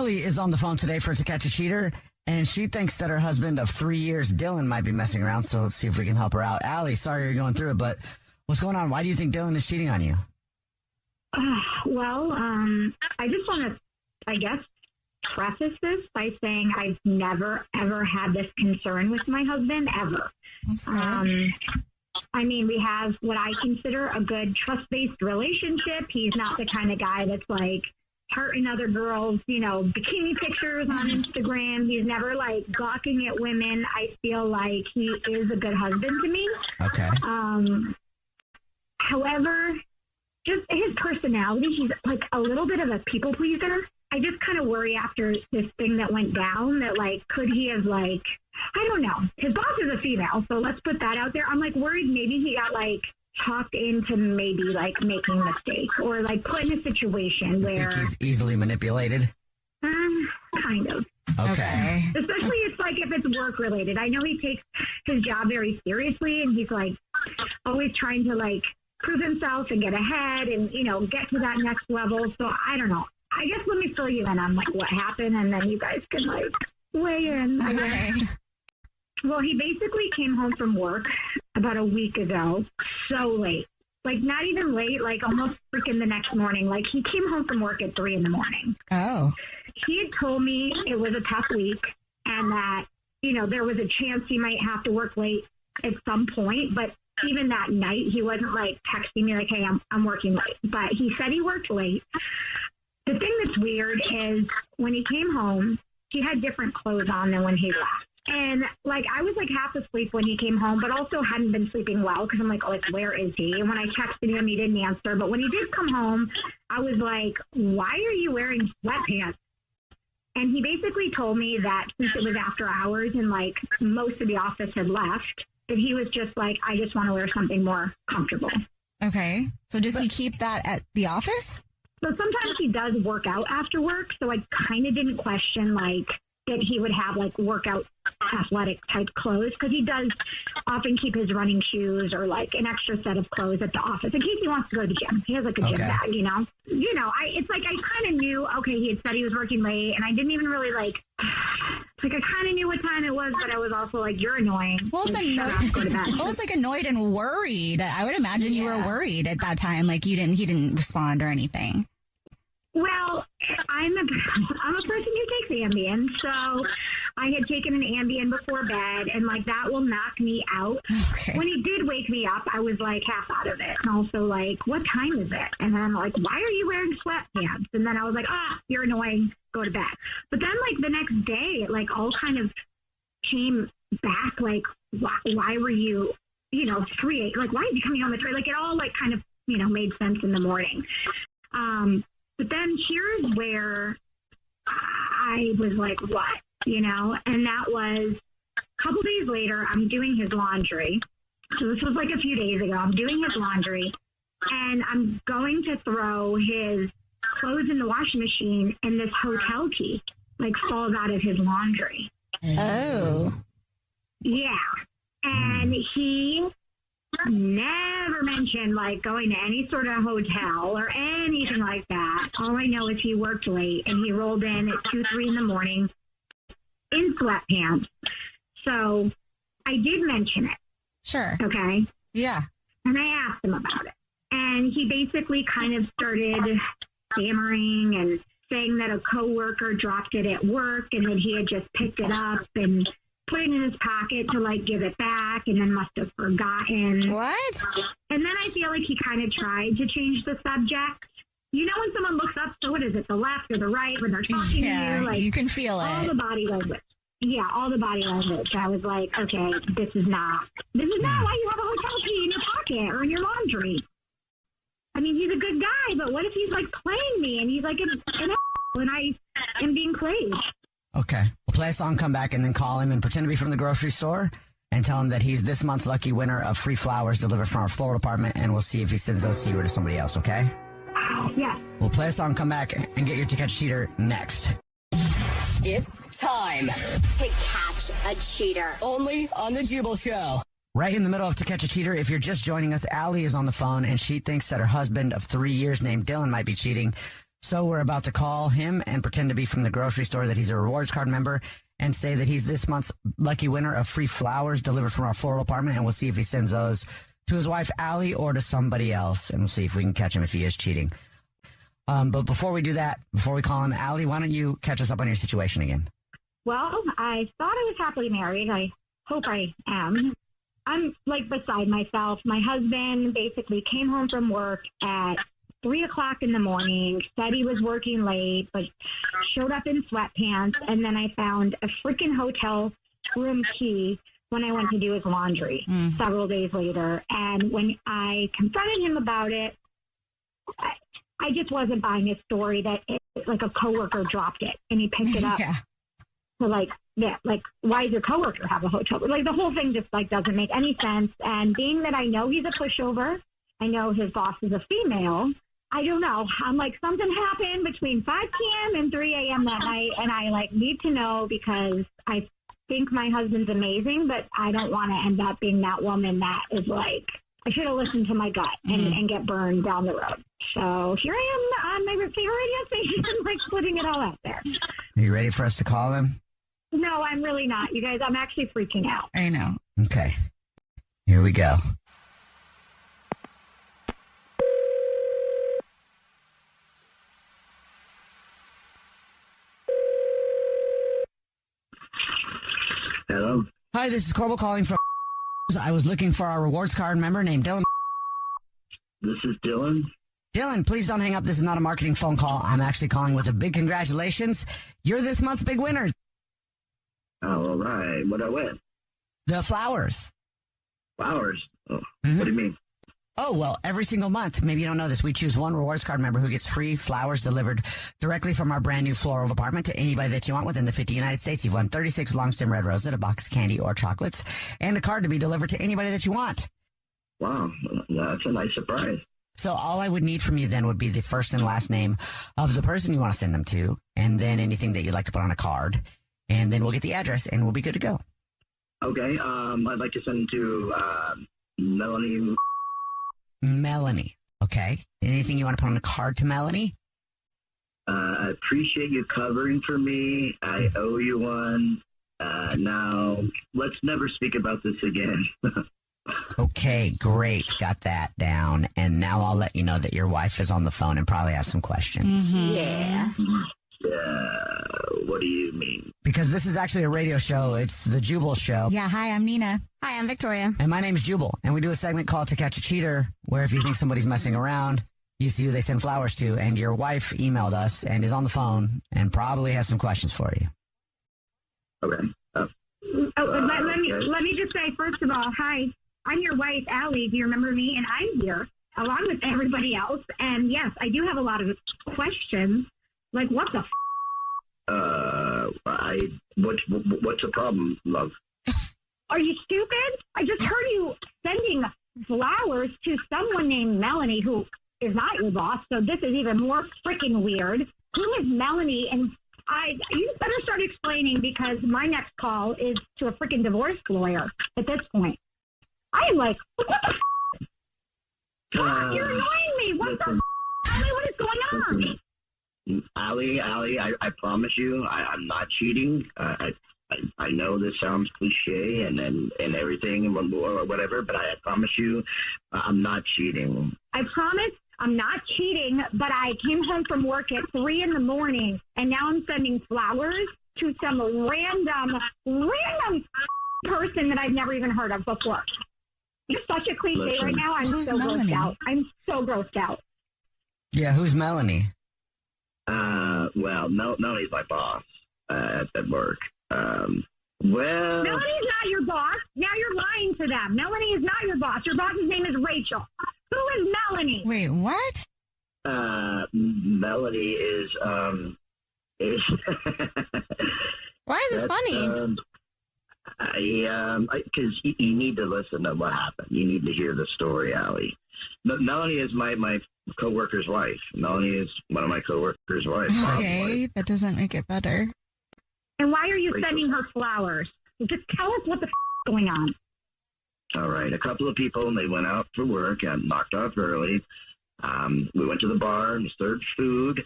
Allie is on the phone today for To Catch a Cheater, and she thinks that her husband of 3 years, Dylan, might be messing around, so let's see if we can help her out. Allie, sorry you're going through it, but what's going on? Why do you think Dylan is cheating on you? I just want to, I guess, preface this by saying I've never, ever had this concern with my husband, ever. I mean, we have what I consider a good trust-based relationship. He's not the kind of guy that's like hurting other girls, bikini pictures on Instagram. He's never like gawking at women. I feel like he is a good husband to me. Okay. However, just his personality, he's like a little bit of a people pleaser. I just kind of worry after this thing that went down that like, could he have like, I don't know. His boss is a female, so let's put that out there. I'm like worried maybe he got like talked into maybe like making a mistake or like put in a situation where. Think he's easily manipulated? Kind of. Okay. Especially it's like if it's work related. I know he takes his job very seriously and he's like always trying to like prove himself and get ahead and, get to that next level. So I don't know. I guess let me fill you in on like what happened and then you guys can like weigh in. Okay. Well, he basically came home from work about a week ago, so late. Like, not even late, like almost freaking the next morning. Like, he came home from work at 3 a.m. Oh. He had told me it was a tough week and that, there was a chance he might have to work late at some point. But even that night, he wasn't, like, texting me like, hey, I'm working late. But he said he worked late. The thing that's weird is when he came home, he had different clothes on than when he left. And, like, I was, like, half asleep when he came home, but also hadn't been sleeping well because I'm like, where is he? And when I texted him, he didn't answer. But when he did come home, I was like, why are you wearing sweatpants? And he basically told me that since it was after hours and, like, most of the office had left, that he was just like, I just want to wear something more comfortable. Okay. So does he keep that at the office? So sometimes he does work out after work. So I kind of didn't question, like, that he would have like workout athletic type clothes because he does often keep his running shoes or like an extra set of clothes at the office in case he wants to go to the gym. He has like a gym bag, it's like I kind of knew, okay, he had said he was working late and I didn't even really like I kind of knew what time it was, but I was also like, you're annoying. Well, it's it's like annoyed and worried. I would imagine you were worried at that time. Like he didn't respond or anything. Well, I'm a person who takes Ambien, so I had taken an Ambien before bed, and like that will knock me out. Okay. When he did wake me up, I was like half out of it, and also like, what time is it? And then I'm like, why are you wearing sweatpants? And then I was like, you're annoying, go to bed. But then like the next day, it like all kind of came back, like why were you, 3 like why are you coming home at 3? Like it all like kind of made sense in the morning. But then here's where I was like, what? And that was a couple days later, I'm doing his laundry. So this was like a few days ago. I'm doing his laundry and I'm going to throw his clothes in the washing machine and this hotel key like falls out of his laundry. Oh. Yeah. And he never mentioned like going to any sort of hotel or anything like that. All I know is he worked late and he rolled in at 2-3 in the morning in sweatpants. So I did mention it. Sure. Okay. Yeah. And I asked him about it. And he basically kind of started stammering and saying that a coworker dropped it at work and that he had just picked it up and put it in his pocket to like give it back and then must have forgotten. What? And then I feel like he kind of tried to change the subject. When someone looks up, so what is it, the left or the right when they're talking to you? Like, you can feel it. All the body language. Yeah, all the body language. I was like, okay, this is not why you have a hotel key in your pocket or in your laundry. I mean, he's a good guy, but what if he's like playing me and he's like an and I am being played? Okay. We'll play a song, come back, and then call him and pretend to be from the grocery store and tell him that he's this month's lucky winner of free flowers delivered from our floral department, and we'll see if he sends those to you or to somebody else, okay? Yeah. We'll play a song, come back, and get your To Catch a Cheater next. It's time to catch a cheater. Only on The Jubal Show. Right in the middle of To Catch a Cheater, if you're just joining us, Allie is on the phone, and she thinks that her husband of 3 years named Dylan might be cheating. So we're about to call him and pretend to be from the grocery store, that he's a rewards card member, and say that he's this month's lucky winner of free flowers delivered from our floral department. And we'll see if he sends those to his wife, Allie, or to somebody else. And we'll see if we can catch him if he is cheating. But before we do that, before we call him, Allie, why don't you catch us up on your situation again? Well, I thought I was happily married. I hope I am. I'm like beside myself. My husband basically came home from work at 3 o'clock in the morning, said he was working late, but showed up in sweatpants. And then I found a freaking hotel room key when I went to do his laundry several days later. And when I confronted him about it, I just wasn't buying his story that like a coworker dropped it and he picked it up. Yeah. So like, why does your coworker have a hotel? Like the whole thing just like doesn't make any sense. And being that I know he's a pushover, I know his boss is a female. I don't know. I'm like, something happened between 5 p.m. and 3 a.m. that night, and I like need to know because I think my husband's amazing, but I don't want to end up being that woman that is like, I should have listened to my gut and get burned down the road. So here I am on my favorite radio station, like putting it all out there. Are you ready for us to call him? No, I'm really not. You guys, I'm actually freaking out. I know. Okay. Here we go. Hello? Hi, this is Corbel calling from. I was looking for our rewards card member named Dylan. This is Dylan. Dylan, please don't hang up. This is not a marketing phone call. I'm actually calling with a big congratulations. You're this month's big winner. Oh, all right. What I win? The flowers. Flowers? Oh, What do you mean? Oh, well, every single month, maybe you don't know this, we choose one rewards card member who gets free flowers delivered directly from our brand new floral department to anybody that you want within the 50 United States. You've won 36 long stem red roses, a box of candy or chocolates, and a card to be delivered to anybody that you want. Wow. That's a nice surprise. So all I would need from you then would be the first and last name of the person you want to send them to, and then anything that you'd like to put on a card, and then we'll get the address and we'll be good to go. Okay. I'd like to send to Melanie. Melanie. Okay. Anything you want to put on a card to Melanie? I appreciate you covering for me. I owe you one. Now, let's never speak about this again. Okay, great. Got that down. And now I'll let you know that your wife is on the phone and probably has some questions. Yeah. What do you mean? Because this is actually a radio show. It's the Jubal Show. Yeah. Hi, I'm Nina. Hi, I'm Victoria. And my name's Jubal. And we do a segment called To Catch a Cheater, where if you think somebody's messing around, you see who they send flowers to. And your wife emailed us and is on the phone and probably has some questions for you. Okay. Let me just say, first of all, hi, I'm your wife, Allie. Do you remember me? And I'm here along with everybody else. And yes, I do have a lot of questions. Like, what the what's the problem, love? Are you stupid? I just heard you sending flowers to someone named Melanie, who is not your boss. So this is even more freaking weird. Who is Melanie? And you better start explaining, because my next call is to a freaking divorce lawyer at this point. I am like, what the you're annoying me. What the Allie, what is going on? Allie, I promise you, I'm not cheating. I know this sounds cliche and everything or whatever, but I promise you, I'm not cheating. I promise I'm not cheating, but I came home from work at 3 a.m, and now I'm sending flowers to some random person that I've never even heard of before. You're such a cliche. Listen. Right now. I'm Who's so Melanie? grossed out. I'm so grossed out. Yeah, who's Melanie? Well, Melanie's my boss at work. Well, Melanie's not your boss. Now you're lying to them. Melanie is not your boss. Your boss's name is Rachel. Who is Melanie? Wait, what? Melanie is Why is this funny? Because you need to listen to what happened. You need to hear the story, Allie. Melanie is my coworker's wife. Melanie is one of my coworker's wives. Okay, that doesn't make it better. And why are you Rachel. sending her flowers? Just tell us what the is going on. All right. A couple of people, and they went out for work and knocked off early. We went to the bar and served food.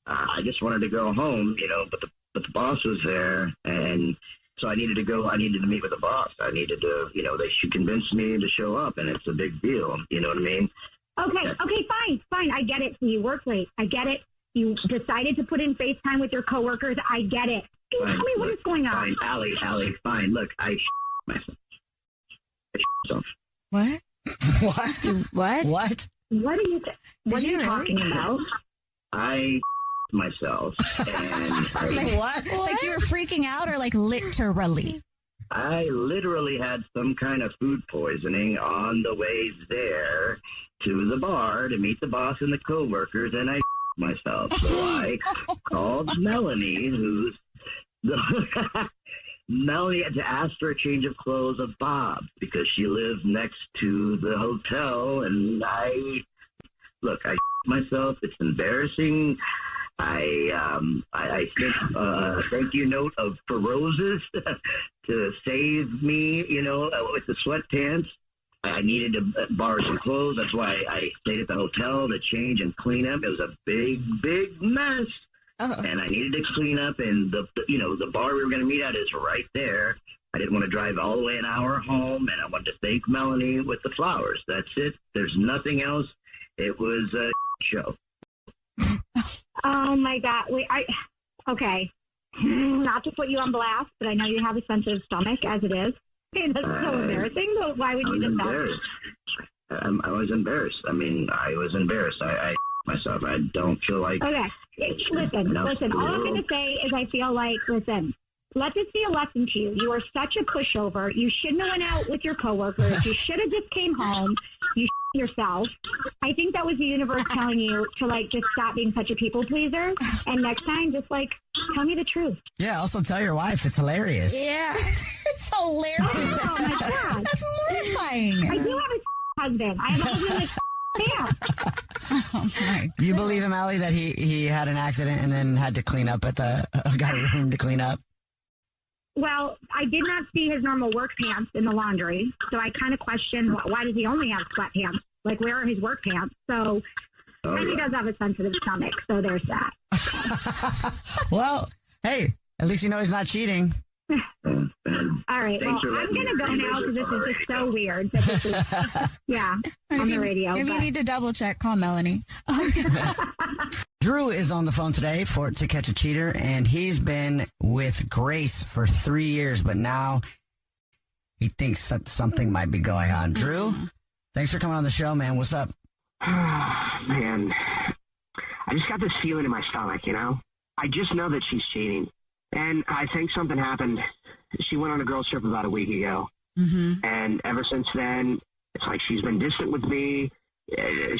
I just wanted to go home, but the boss was there, and so I needed to go. I needed to meet with the boss. I needed to, she convinced me to show up, and it's a big deal. You know what I mean? Okay, fine. I get it. So you work late. I get it. You decided to put in FaceTime with your coworkers. I get it. Tell me what is going on. Fine, Allie, fine. Look, I myself. What? What? What? What are you talking about? I myself. And Like what? Like you were freaking out, or like literally? I literally had some kind of food poisoning on the way there to the bar to meet the boss and the coworkers, and I myself. So I called Melanie, who's Melanie, to ask for a change of clothes of Bob because she lives next to the hotel, and I myself. It's embarrassing. I sent a thank you note for roses to save me, with the sweatpants. I needed to borrow some clothes. That's why I stayed at the hotel to change and clean up. It was a big, big mess. And I needed to clean up, and the bar we were going to meet at is right there. I didn't want to drive all the way an hour home, and I wanted to thank Melanie with the flowers. That's it. There's nothing else. It was a show. Oh my God! Wait, okay. Not to put you on blast, but I know you have a sensitive stomach as it is. Okay, that's so embarrassing. So why would you just embarrassed? I was embarrassed. I was embarrassed. I myself. I don't feel like. Okay, listen. All I'm going to say is I feel like, let this be a lesson to you. You are such a pushover. You shouldn't have went out with your coworkers. You should have just came home. You yourself. I think that was the universe telling you to just stop being such a people pleaser. And next time, just tell me the truth. Yeah. Also tell your wife. It's hilarious. Yeah. It's hilarious. Oh my God. That's mortifying. I do have a husband. I have a husband Oh my. You believe him, Allie, that he had an accident and then had to clean up got a room to clean up? Well, I did not see his normal work pants in the laundry, so I kind of question why does he only have sweatpants? Where are his work pants? So, and he does have a sensitive stomach, so there's that. Well, hey, at least you know he's not cheating. All right, well, I'm going to go now because this is just so weird. Yeah, on the radio. If you need to double check, call Melanie. Drew is on the phone today to catch a cheater, and he's been with Grace for 3 years, but now he thinks that something might be going on. Drew, thanks for coming on the show, man. What's up? Man, I just got this feeling in my stomach, I just know that she's cheating. And I think something happened. She went on a girls' trip about a week ago. Mm-hmm. And ever since then, it's like she's been distant with me.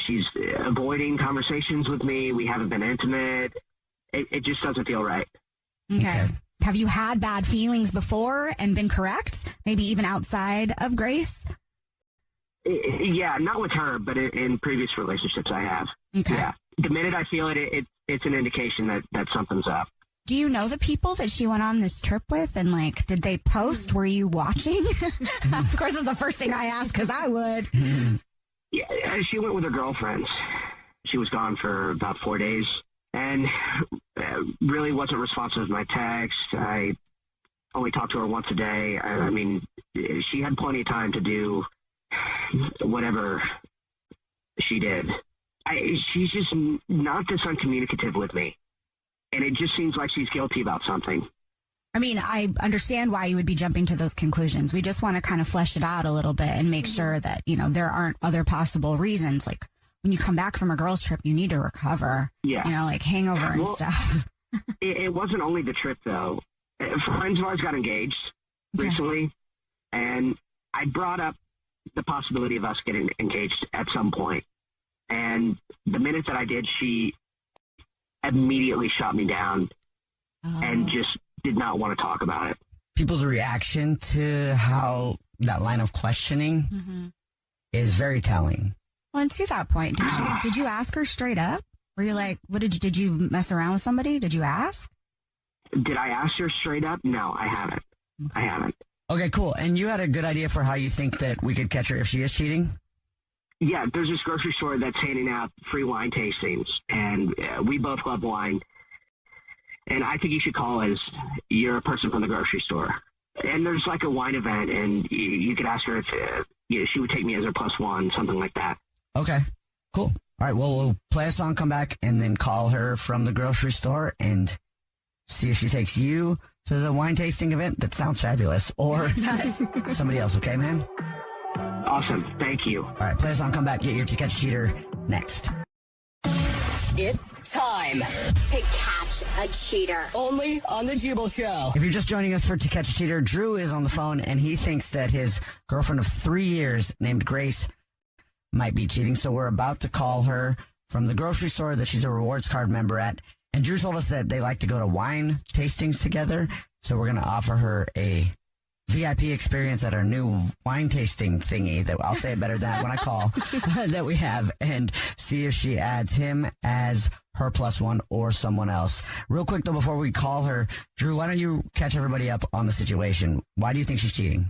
She's avoiding conversations with me. We haven't been intimate. It just doesn't feel right. Okay. Have you had bad feelings before and been correct? Maybe even outside of Grace? Yeah, not with her, but in previous relationships I have. Okay. Yeah. The minute I feel it's an indication that something's up. Do you know the people that she went on this trip with? And did they post? Were you watching? Of course, it's the first thing I ask because I would. Yeah, she went with her girlfriends. She was gone for about 4 days and really wasn't responsive to my text. I only talked to her once a day. I mean, she had plenty of time to do whatever she did. She's just not this uncommunicative with me. And it just seems like she's guilty about something. I mean, I understand why you would be jumping to those conclusions. We just want to kind of flesh it out a little bit and make sure that, there aren't other possible reasons. Like when you come back from a girls' trip, you need to recover. Yeah. Hangover and stuff. It wasn't only the trip, though. Friends of ours got engaged recently, and I brought up the possibility of us getting engaged at some point. And the minute that I did, she immediately shot me down and just did not want to talk about it. People's reaction to how that line of questioning is very telling. Well, and to that point, did you ask her straight up? Were you like, did you mess around with somebody? Did you ask? Did I ask her straight up? No, I haven't. I haven't. Okay, cool. And you had a good idea for how you think that we could catch her if she is cheating? Yeah, there's this grocery store that's handing out free wine tastings, and we both love wine. And I think you should call as you're a person from the grocery store. And there's like a wine event, and you could ask her if she would take me as her +1, something like that. Okay, cool. All right, well, we'll play a song, come back, and then call her from the grocery store and see if she takes you to the wine tasting event. That sounds fabulous. Or somebody else, okay, man? Awesome. Thank you. All right, play a song, come back, get your To Catch a Cheater next. It's time to catch a cheater. Only on The Jubal Show. If you're just joining us for To Catch a Cheater, Drew is on the phone, and he thinks that his girlfriend of 3 years named Grace might be cheating. So we're about to call her from the grocery store that she's a rewards card member at. And Drew told us that they like to go to wine tastings together. So we're going to offer her a VIP experience at our new wine tasting thingy that I'll say it better than that when I call that we have, and see if she adds him as her +1 or someone else. Real quick though, before we call her, Drew, why don't you catch everybody up on the situation? Why do you think she's cheating?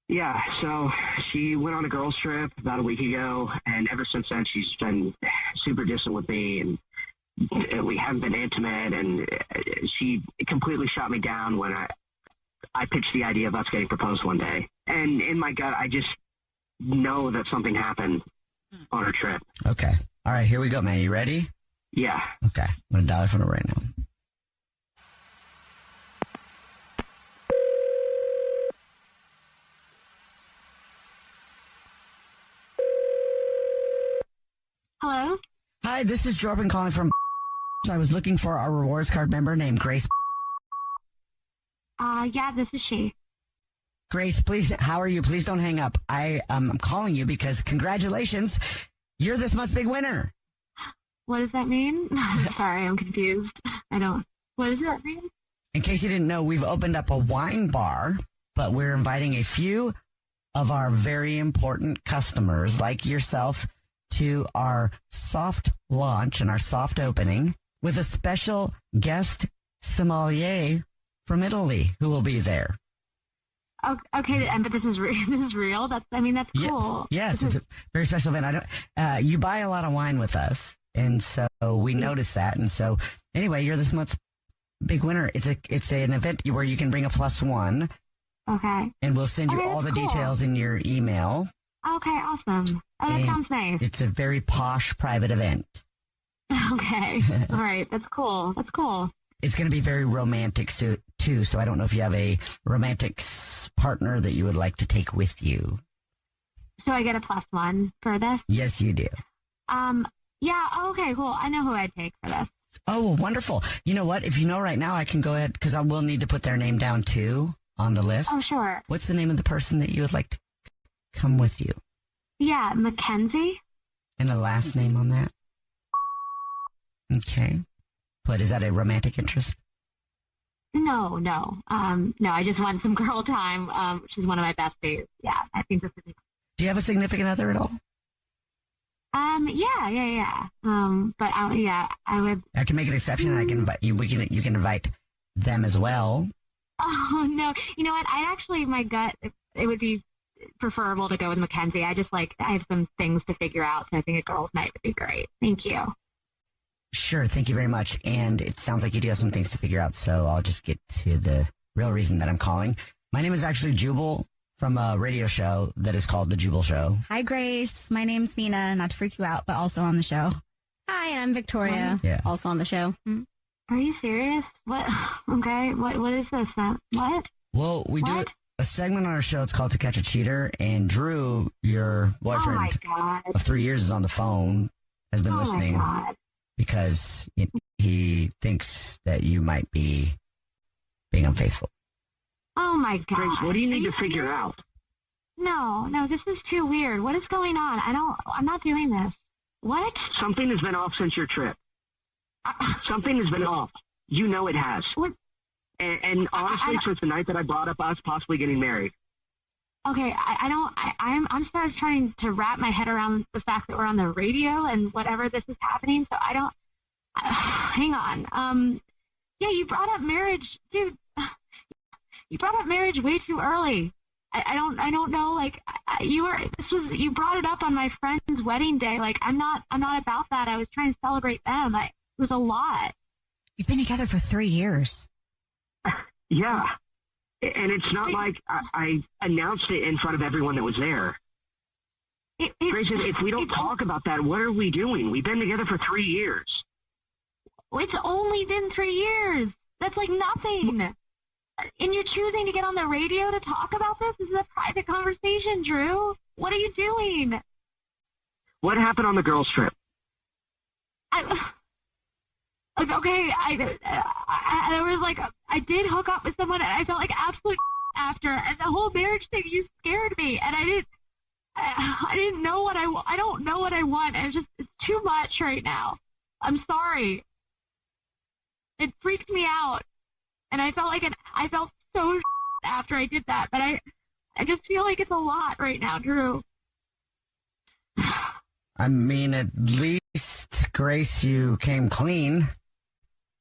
Yeah, so she went on a girls' trip about a week ago, and ever since then she's been super distant with me, and we haven't been intimate, and she completely shot me down when I pitched the idea of us getting proposed one day. And in my gut, I just know that something happened on her trip. Okay. All right, here we go, man. You ready? Yeah. Okay. I'm going to dial her phone right now. Hello? Hi, this is Jordan calling from. I was looking for our rewards card member named Grace. Yeah, this is she. Grace, please, how are you? Please don't hang up. I'm calling you because congratulations, you're this month's big winner. What does that mean? Sorry, I'm confused. What does that mean? In case you didn't know, we've opened up a wine bar, but we're inviting a few of our very important customers like yourself to our soft launch and our soft opening with a special guest sommelier from Italy who will be there. Okay, but this is real. That's cool. Yes, it's a very special event. You buy a lot of wine with us, and so we noticed that. And so, anyway, you're this month's big winner. It's an event where you can bring a +1. Okay. And we'll send you all the details in your email. Okay, awesome. Oh, that sounds nice. It's a very posh private event. Okay. All right. That's cool. It's going to be very romantic too, so I don't know if you have a romantic partner that you would like to take with you. So I get a +1 for this? Yes, you do. Yeah, okay, cool. I know who I'd take for this. Oh, wonderful. You know what? If you know right now, I can go ahead, because I will need to put their name down too on the list. Oh, sure. What's the name of the person that you would like to come with you? Yeah, Mackenzie. And a last name on that? Okay. But is that a romantic interest? No. No, I just want some girl time. She's one of my besties. Yeah, I think this is. Do you have a significant other at all? Yeah. But I would. I can make an exception, and I can invite you. You can invite them as well. Oh no! You know what? My gut, it would be preferable to go with Mackenzie. I have some things to figure out, so I think a girls' night would be great. Thank you. Sure, thank you very much. And it sounds like you do have some things to figure out, so I'll just get to the real reason that I'm calling. My name is actually Jubal from a radio show that is called The Jubal Show. Hi, Grace. My name's Nina, not to freak you out, but also on the show. Hi, I'm Victoria, also on the show. Are you serious? What? Okay, what is this? What? Well, we do a segment on our show. It's called To Catch a Cheater, and Drew, your boyfriend of 3 years, is on the phone, has been listening. Because he thinks that you might be being unfaithful. Oh, my God. Grace, what do you need to figure out? No, this is too weird. What is going on? I'm not doing this. What? Something has been off since your trip. Something has been off. You know it has. What? And honestly, since the night that I brought up us possibly getting married. Okay, I'm still trying to wrap my head around the fact that we're on the radio and whatever this is happening. So I don't. Hang on. Yeah, you brought up marriage, dude. You brought up marriage way too early. I don't know. Like you brought it up on my friend's wedding day. Like I'm not about that. I was trying to celebrate them. It was a lot. You've been together for 3 years. Yeah. And it's not like I announced it in front of everyone that was there. Grace, if we don't talk about that, what are we doing? We've been together for 3 years. It's only been 3 years. That's like nothing. And you're choosing to get on the radio to talk about this? This is a private conversation, Drew. What are you doing? What happened on the girls' trip? I did hook up with someone, and I felt like absolute after. And the whole marriage thing, you scared me, and I didn't know what I don't know what I want. And it's too much right now. I'm sorry. It freaked me out, and I felt so after I did that. But I just feel like it's a lot right now, Drew. I mean, at least, Grace, you came clean.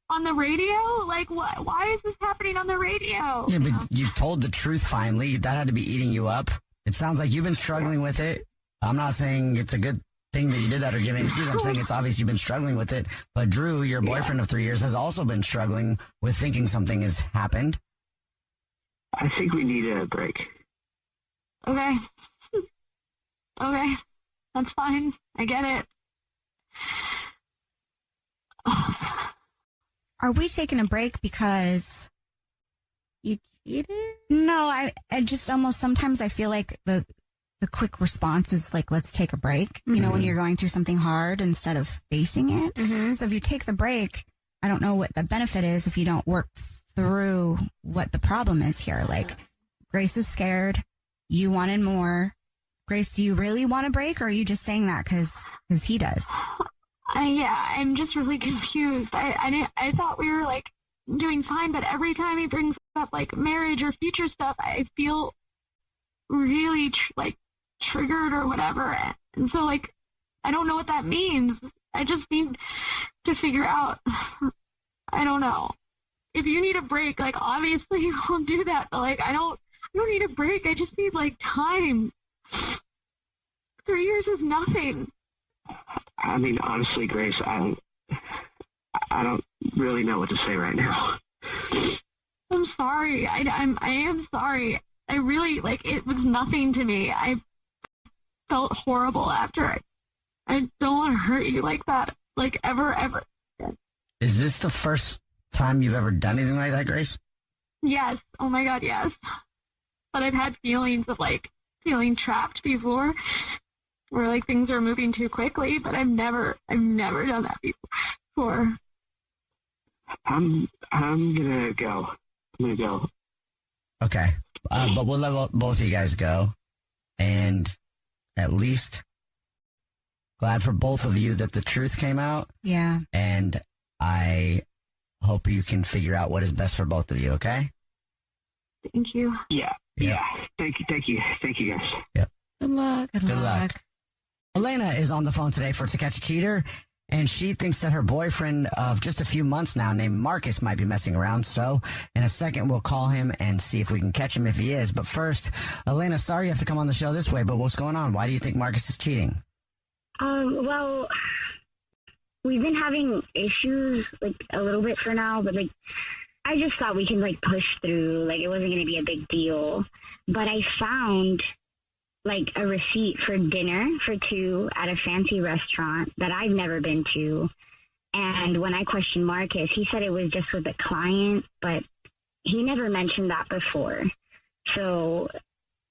On the radio? Like, what? Why is this happening on the radio? Yeah, but you told the truth finally. That had to be eating you up. It sounds like you've been struggling with it. I'm not saying it's a good thing that you did that or giving an excuse. I'm saying it's obvious you've been struggling with it. But Drew, your boyfriend of 3 years, has also been struggling with thinking something has happened. I think we need a break. Okay. Okay. That's fine. I get it. Are we taking a break because You cheated? No, I just almost sometimes I feel like the quick response is like, let's take a break, you know, when you're going through something hard instead of facing it. So if you take the break, I don't know what the benefit is if you don't work through what the problem is here. Like, Grace is scared. You wanted more. Grace, do you really want a break, or are you just saying that because he does? I'm just really confused. I thought we were like doing fine, but every time he brings up like marriage or future stuff, I feel really triggered or whatever. And so like, I don't know what that means. I just need to figure out. I don't know. If you need a break, like obviously I'll do that. But like, I don't need a break. I just need like time. 3 years is nothing. I mean, honestly, Grace, I don't really know what to say right now. I'm sorry. I am sorry. I really, it was nothing to me. I felt horrible after. I don't want to hurt you like that, ever. Is this the first time you've ever done anything like that, Grace? Yes. Oh my God, yes. But I've had feelings of, feeling trapped before, where, things are moving too quickly, but I've never done that before. I'm gonna go. Okay. But we'll let both of you guys go. And at least glad for both of you that the truth came out. Yeah. And I hope you can figure out what is best for both of you, okay? Thank you. Yeah. Thank you, guys. Yep. Good luck. Good luck. Elena is on the phone today for To Catch a Cheater, and she thinks that her boyfriend of just a few months now named Marcus might be messing around. So in a second, we'll call him and see if we can catch him if he is. But first, Elena, sorry you have to come on the show this way, but what's going on? Why do you think Marcus is cheating? Well, we've been having issues, a little bit for now, but, I just thought we can, push through. It wasn't going to be a big deal. But I found, a receipt for dinner for two at a fancy restaurant that I've never been to. And when I questioned Marcus, he said it was just with a client, but he never mentioned that before. So,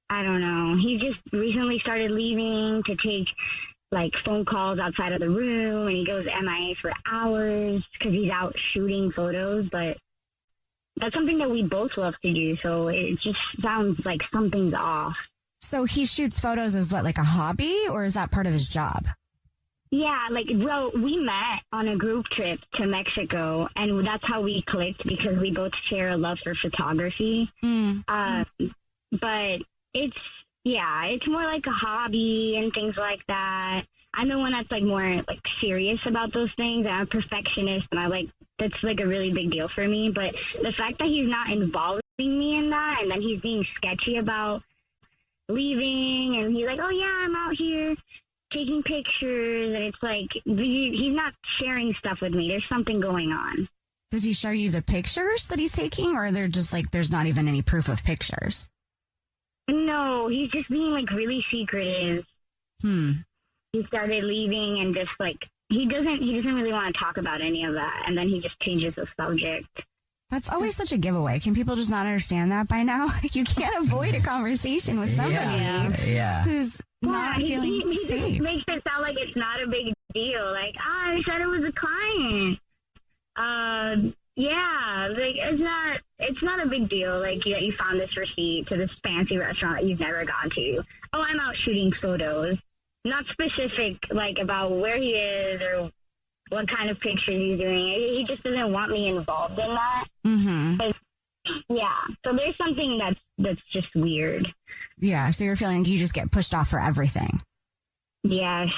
I don't know. He just recently started leaving to take, phone calls outside of the room, and he goes MIA for hours because he's out shooting photos, but that's something that we both love to do, so it just sounds like something's off. So he shoots photos as what, a hobby, or is that part of his job? Yeah, we met on a group trip to Mexico, and that's how we clicked because we both share a love for photography. But it's more like a hobby and things like that. I'm the one that's more serious about those things. I'm a perfectionist, and that's a really big deal for me. But the fact that he's not involving me in that, and then he's being sketchy about leaving, and he's oh yeah, I'm out here taking pictures, and it's he's not sharing stuff with me. There's something going on. Does he show you the pictures that he's taking, or they're just like, there's not even any proof of pictures? No, he's just being like really secretive. He started leaving and just like, he doesn't really want to talk about any of that. And then he just changes the subject. That's always such a giveaway. Can people just not understand that by now? You can't avoid a conversation with somebody who's not feeling safe. He just makes it sound like it's not a big deal. Like, I said it was a client. Like it's not a big deal. Like you found this receipt to this fancy restaurant that you've never gone to. Oh, I'm out shooting photos. Not specific, like about where he is or what kind of pictures he's doing. He just doesn't want me involved in that. So there's something that's just weird. Yeah, so you're feeling like you just get pushed off for everything. Yes.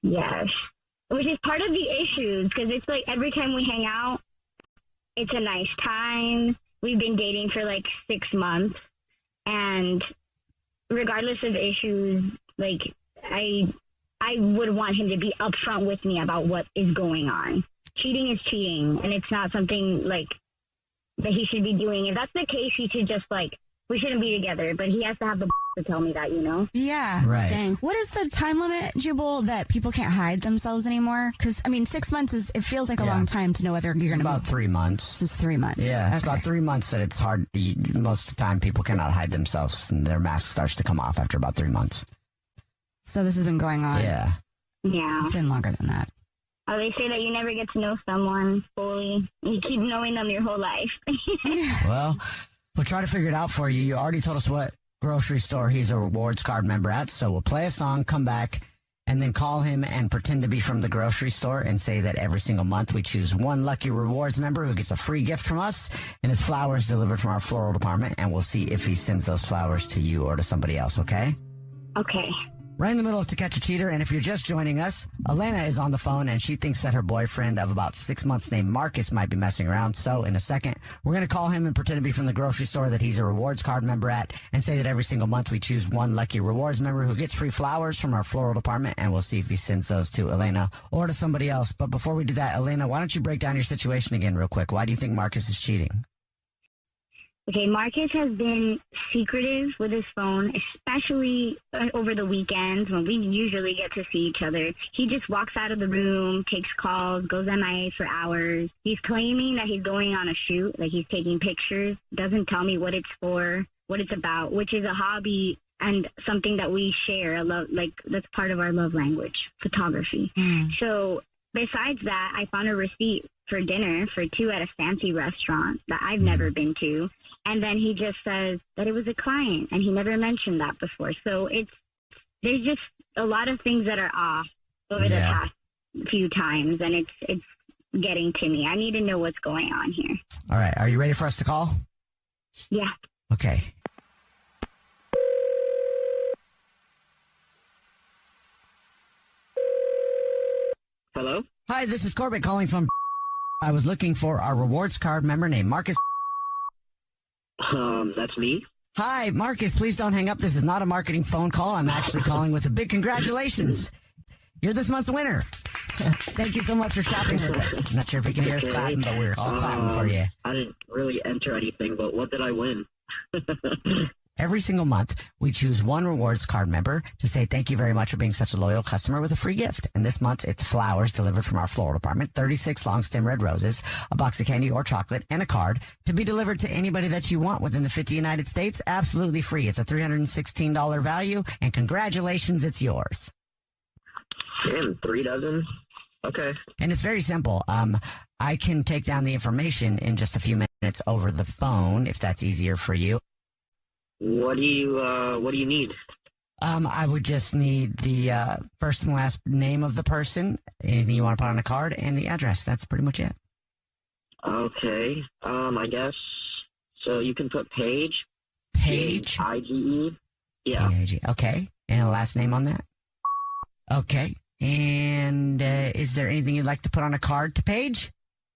Which is part of the issues, because it's like every time we hang out, it's a nice time. We've been dating for like 6 months, and regardless of issues, like I would want him to be upfront with me about what is going on. Cheating is cheating, and it's not something like that he should be doing. If that's the case, he should just like, we shouldn't be together, but he has to have the to tell me that, you know? Yeah. Right. Dang. What is the time limit, Jubal, that people can't hide themselves anymore? Because, I mean, 6 months it feels like a long time to know whether you're going to about 3 months. Just 3 months. Yeah, it's about 3 months that it's hard. Most of the time, people cannot hide themselves, and their mask starts to come off after about 3 months. So this has been going on. Yeah. It's been longer than that. Oh, they say that you never get to know someone fully. You keep knowing them your whole life. Well, we'll try to figure it out for you. You already told us what grocery store he's a rewards card member at, so we'll play a song, come back, and then call him and pretend to be from the grocery store and say that every single month we choose one lucky rewards member who gets a free gift from us and his flowers delivered from our floral department, and we'll see if he sends those flowers to you or to somebody else, okay? Okay. Right in the middle of To Catch a Cheater, and if you're just joining us, Elena is on the phone, and she thinks that her boyfriend of about 6 months named Marcus might be messing around. So in a second, we're going to call him and pretend to be from the grocery store that he's a rewards card member at, and say that every single month we choose one lucky rewards member who gets free flowers from our floral department, and we'll see if he sends those to Elena or to somebody else. But before we do that, Elena, why don't you break down your situation again real quick? Why do you think Marcus is cheating? Okay, Marcus has been secretive with his phone, especially over the weekends when we usually get to see each other. He just walks out of the room, takes calls, goes MIA for hours. He's claiming that he's going on a shoot, like he's taking pictures, doesn't tell me what it's for, what it's about, which is a hobby and something that we share, that's part of our love language, photography. So besides that, I found a receipt for dinner for 2 at a fancy restaurant that I've never been to. And then he just says that it was a client, and he never mentioned that before. So there's just a lot of things that are off over the past few times, and it's getting to me. I need to know what's going on here. All right. Are you ready for us to call? Yeah. Okay. Hello? Hi, this is Corbett calling from... I was looking for our rewards card member named Marcus. That's me. Hi, Marcus, please don't hang up. This is not a marketing phone call. I'm actually calling with a big congratulations. You're this month's winner. Thank you so much for shopping with us. I'm not sure if you can hear us clapping, but we're all clapping for you. I didn't really enter anything, but what did I win? Every single month, we choose one rewards card member to say thank you very much for being such a loyal customer with a free gift. And this month, it's flowers delivered from our floral department, 36 long stem red roses, a box of candy or chocolate, and a card to be delivered to anybody that you want within the 50 United States, absolutely free. It's a $316 value, and congratulations, it's yours. Damn, 3 dozen? Okay. And it's very simple. I can take down the information in just a few minutes over the phone, if that's easier for you. What do you need? I would just need the first and last name of the person, anything you want to put on a card, and the address. That's pretty much it. Okay. I guess. So you can put Paige. Paige? Ige. Yeah. Paige. Okay. And a last name on that? Okay. And is there anything you'd like to put on a card to Paige?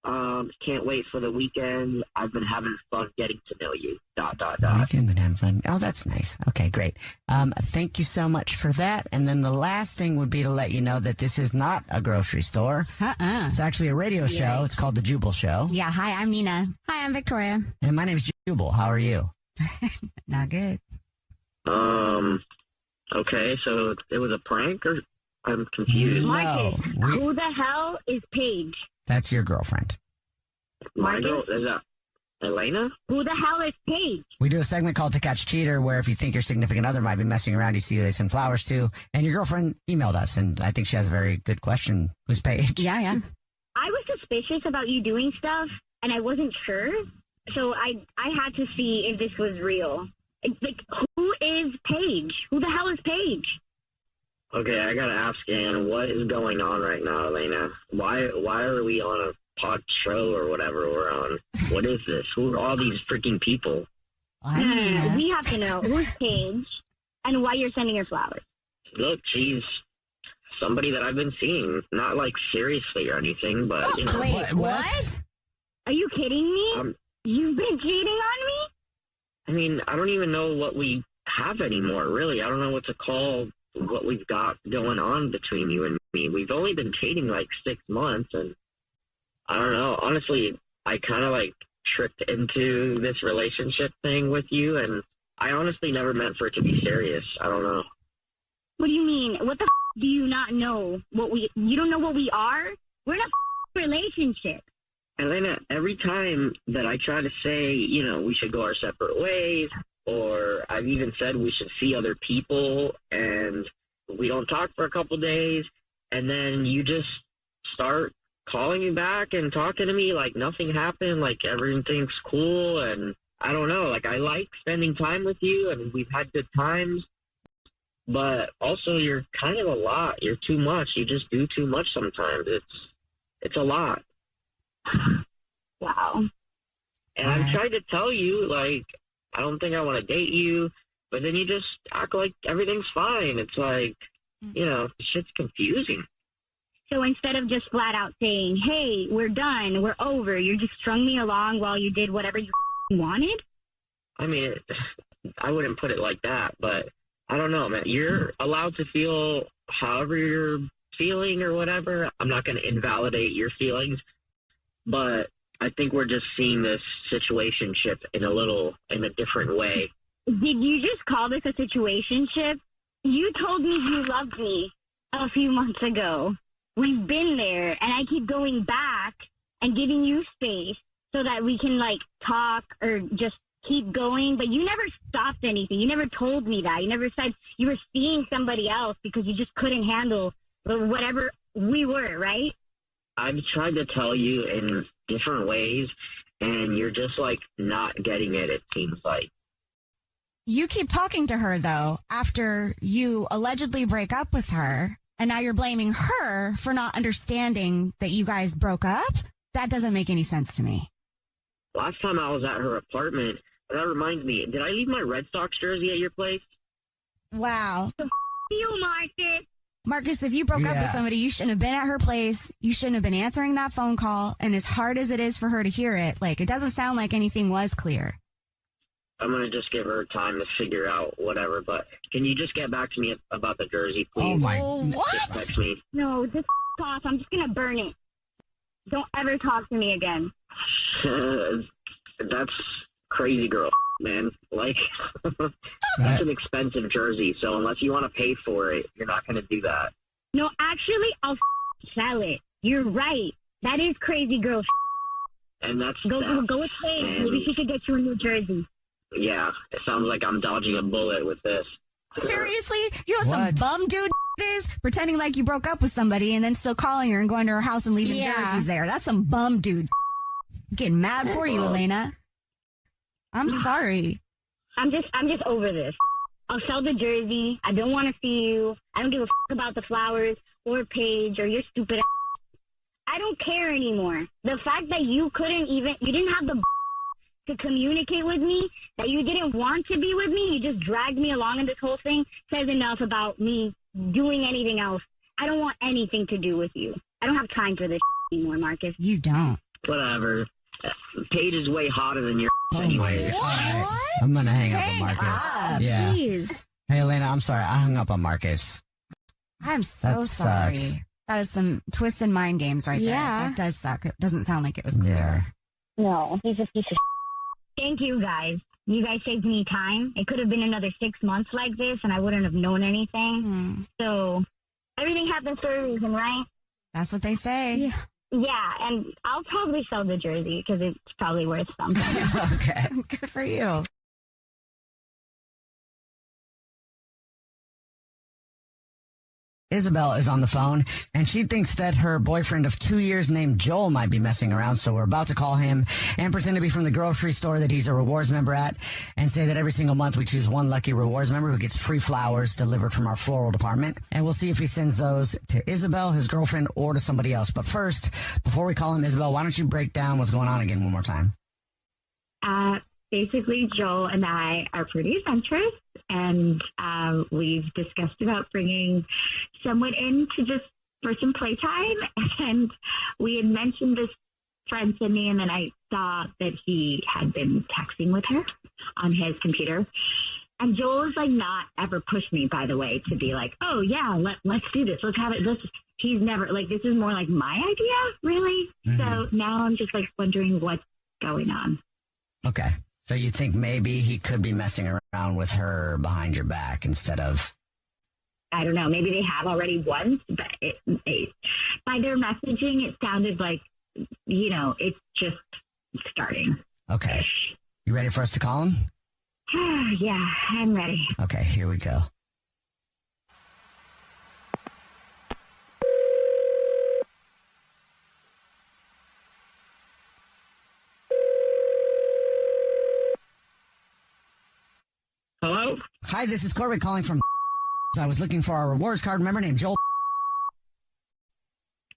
Can't wait for the weekend. I've been having fun getting to know you. ... Weekend been having fun. Oh, that's nice. Okay, great. Thank you so much for that. And then the last thing would be to let you know that this is not a grocery store. It's actually a radio show. It's called The Jubal Show. Yeah, hi, I'm Nina. Hi, I'm Victoria. And my name's Jubal. How are you? Not good. Okay, so it was a prank, or I'm confused. Marcus, who the hell is Paige? That's your girlfriend. My girl, is that Elena? Who the hell is Paige? We do a segment called To Catch a Cheater, where if you think your significant other might be messing around, you see who they send flowers to. And your girlfriend emailed us, and I think she has a very good question. Who's Paige? Yeah. I was suspicious about you doing stuff, and I wasn't sure. So I had to see if this was real. Like, who is Paige? Who the hell is Paige? Okay, I gotta ask Ann, what is going on right now, Elena? Why are we on a pod show or whatever we're on? What is this? Who are all these freaking people? We have to know who's Paige and why you're sending her flowers. Look, she's somebody that I've been seeing. Not like seriously or anything, but you know. Wait, what? Are you kidding me? You've been cheating on me? I mean, I don't even know what we have anymore, really. I don't know what to call what we've got going on between you and me. We've only been dating like 6 months, and I don't know. Honestly, I kind of like tripped into this relationship thing with you, and I honestly never meant for it to be serious. I don't know. What do you mean? What the do you not know? You don't know what we are? We're in a relationship. Elena, every time that I try to say, you know, we should go our separate ways, or I've even said we should see other people, and we don't talk for a couple days, and then you just start calling me back and talking to me like nothing happened, like everything's cool, and I don't know, like I like spending time with you, and we've had good times, but also you're kind of a lot. You're too much. You just do too much sometimes. It's a lot. Wow. And I'm trying to tell you, like, I don't think I want to date you, but then you just act like everything's fine. It's like, you know, shit's confusing. So instead of just flat out saying, hey, we're done, we're over, you just strung me along while you did whatever you wanted? I mean, I wouldn't put it like that, but I don't know, man. You're allowed to feel however you're feeling or whatever. I'm not going to invalidate your feelings, but I think we're just seeing this situationship in a different way. Did you just call this a situationship? You told me you loved me a few months ago. We've been there, and I keep going back and giving you space so that we can, like, talk or just keep going. But you never stopped anything. You never told me that. You never said you were seeing somebody else because you just couldn't handle whatever we were, right? I've tried to tell you in different ways, and you're just, like, not getting it, it seems like. You keep talking to her, though, after you allegedly break up with her, and now you're blaming her for not understanding that you guys broke up? That doesn't make any sense to me. Last time I was at her apartment, that reminds me, did I leave my Red Sox jersey at your place? Wow. You, Marcus. Marcus, if you broke up with somebody, you shouldn't have been at her place. You shouldn't have been answering that phone call. And as hard as it is for her to hear it, like, it doesn't sound like anything was clear. I'm going to just give her time to figure out whatever, but can you just get back to me about the jersey, please? Oh, my. What? Just text me. No, just off. I'm just going to burn it. Don't ever talk to me again. That's crazy girl, man. Like, that's an expensive jersey, so unless you want to pay for it, you're not going to do that. No, actually, I'll sell it. You're right. That is crazy girl. And that's go with Paige. Maybe she could get you a new jersey. Yeah, it sounds like I'm dodging a bullet with this. Seriously? You know some bum dude is? Pretending like you broke up with somebody and then still calling her and going to her house and leaving jerseys there. That's some bum dude. I'm getting mad for you, Elena. I'm sorry. I'm just over this. I'll sell the jersey. I don't want to see you. I don't give a about the flowers or Paige or your stupid I don't care anymore. The fact that you didn't have the to communicate with me, that you didn't want to be with me, you just dragged me along in this whole thing, says enough about me doing anything else. I don't want anything to do with you. I don't have time for this anymore, Marcus. You don't. Whatever. Paige is way hotter than your anyway. I'm going to hang up on Marcus. Yeah. Jeez. Hey, Elena, I'm sorry. I hung up on Marcus. I'm so That sorry. sucks. That is some twisted mind games right there. Yeah. That does suck. It doesn't sound like it was clear. Yeah. No, he's a piece of. Thank you, guys. You guys saved me time. It could have been another 6 months like this, and I wouldn't have known anything. So everything happens for a reason, right? That's what they say. Yeah. Yeah, and I'll probably sell the jersey because it's probably worth something. Okay. Good for you. Isabel is on the phone, and she thinks that her boyfriend of 2 years named Joel might be messing around, so we're about to call him and pretend to be from the grocery store that he's a rewards member at and say that every single month we choose one lucky rewards member who gets free flowers delivered from our floral department, and we'll see if he sends those to Isabel, his girlfriend, or to somebody else. But first, before we call him, Isabel, why don't you break down what's going on again one more time? Basically, Joel and I are pretty adventurous, and we've discussed about bringing someone in to just for some playtime. And we had mentioned this friend Sydney, and then I saw that he had been texting with her on his computer. And Joel is like not ever pushed me, by the way, to be like, oh yeah, let's do this, let's have it. He's never like, this is more like my idea, really. Mm-hmm. So now I'm just like wondering what's going on. Okay. So you think maybe he could be messing around with her behind your back instead of... I don't know. Maybe they have already once, but by their messaging, it sounded like, it's just starting. Okay. You ready for us to call him? Yeah, I'm ready. Okay, here we go. Hello? Hi, this is Corbett calling from... I was looking for our rewards card member named Joel.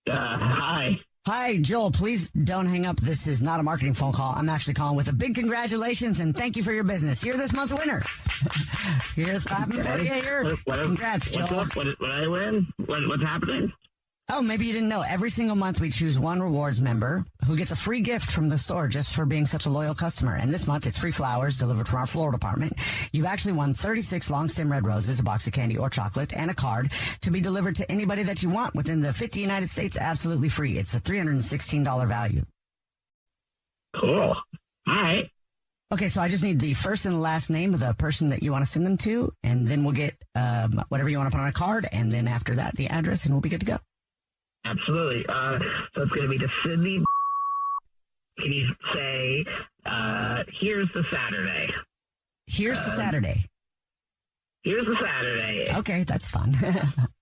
Hi. Hi, Joel, please don't hang up. This is not a marketing phone call. I'm actually calling with a big congratulations and thank you for your business. You're this month's winner. Here's clapping for you here. Congrats, Joel. What's up? What did I win? What's happening? Oh, maybe you didn't know. Every single month we choose one rewards member who gets a free gift from the store just for being such a loyal customer. And this month it's free flowers delivered from our floral department. You've actually won 36 long stem red roses, a box of candy or chocolate, and a card to be delivered to anybody that you want within the 50 United States, absolutely free. It's a $316 value. Cool. All right. Okay, so I just need the first and last name of the person that you want to send them to, and then we'll get whatever you want to put on a card, and then after that, the address, and we'll be good to go. Absolutely. So it's going to be to Sydney. Can you say, here's the Saturday? Here's the Saturday. Here's the Saturday. Okay, that's fun.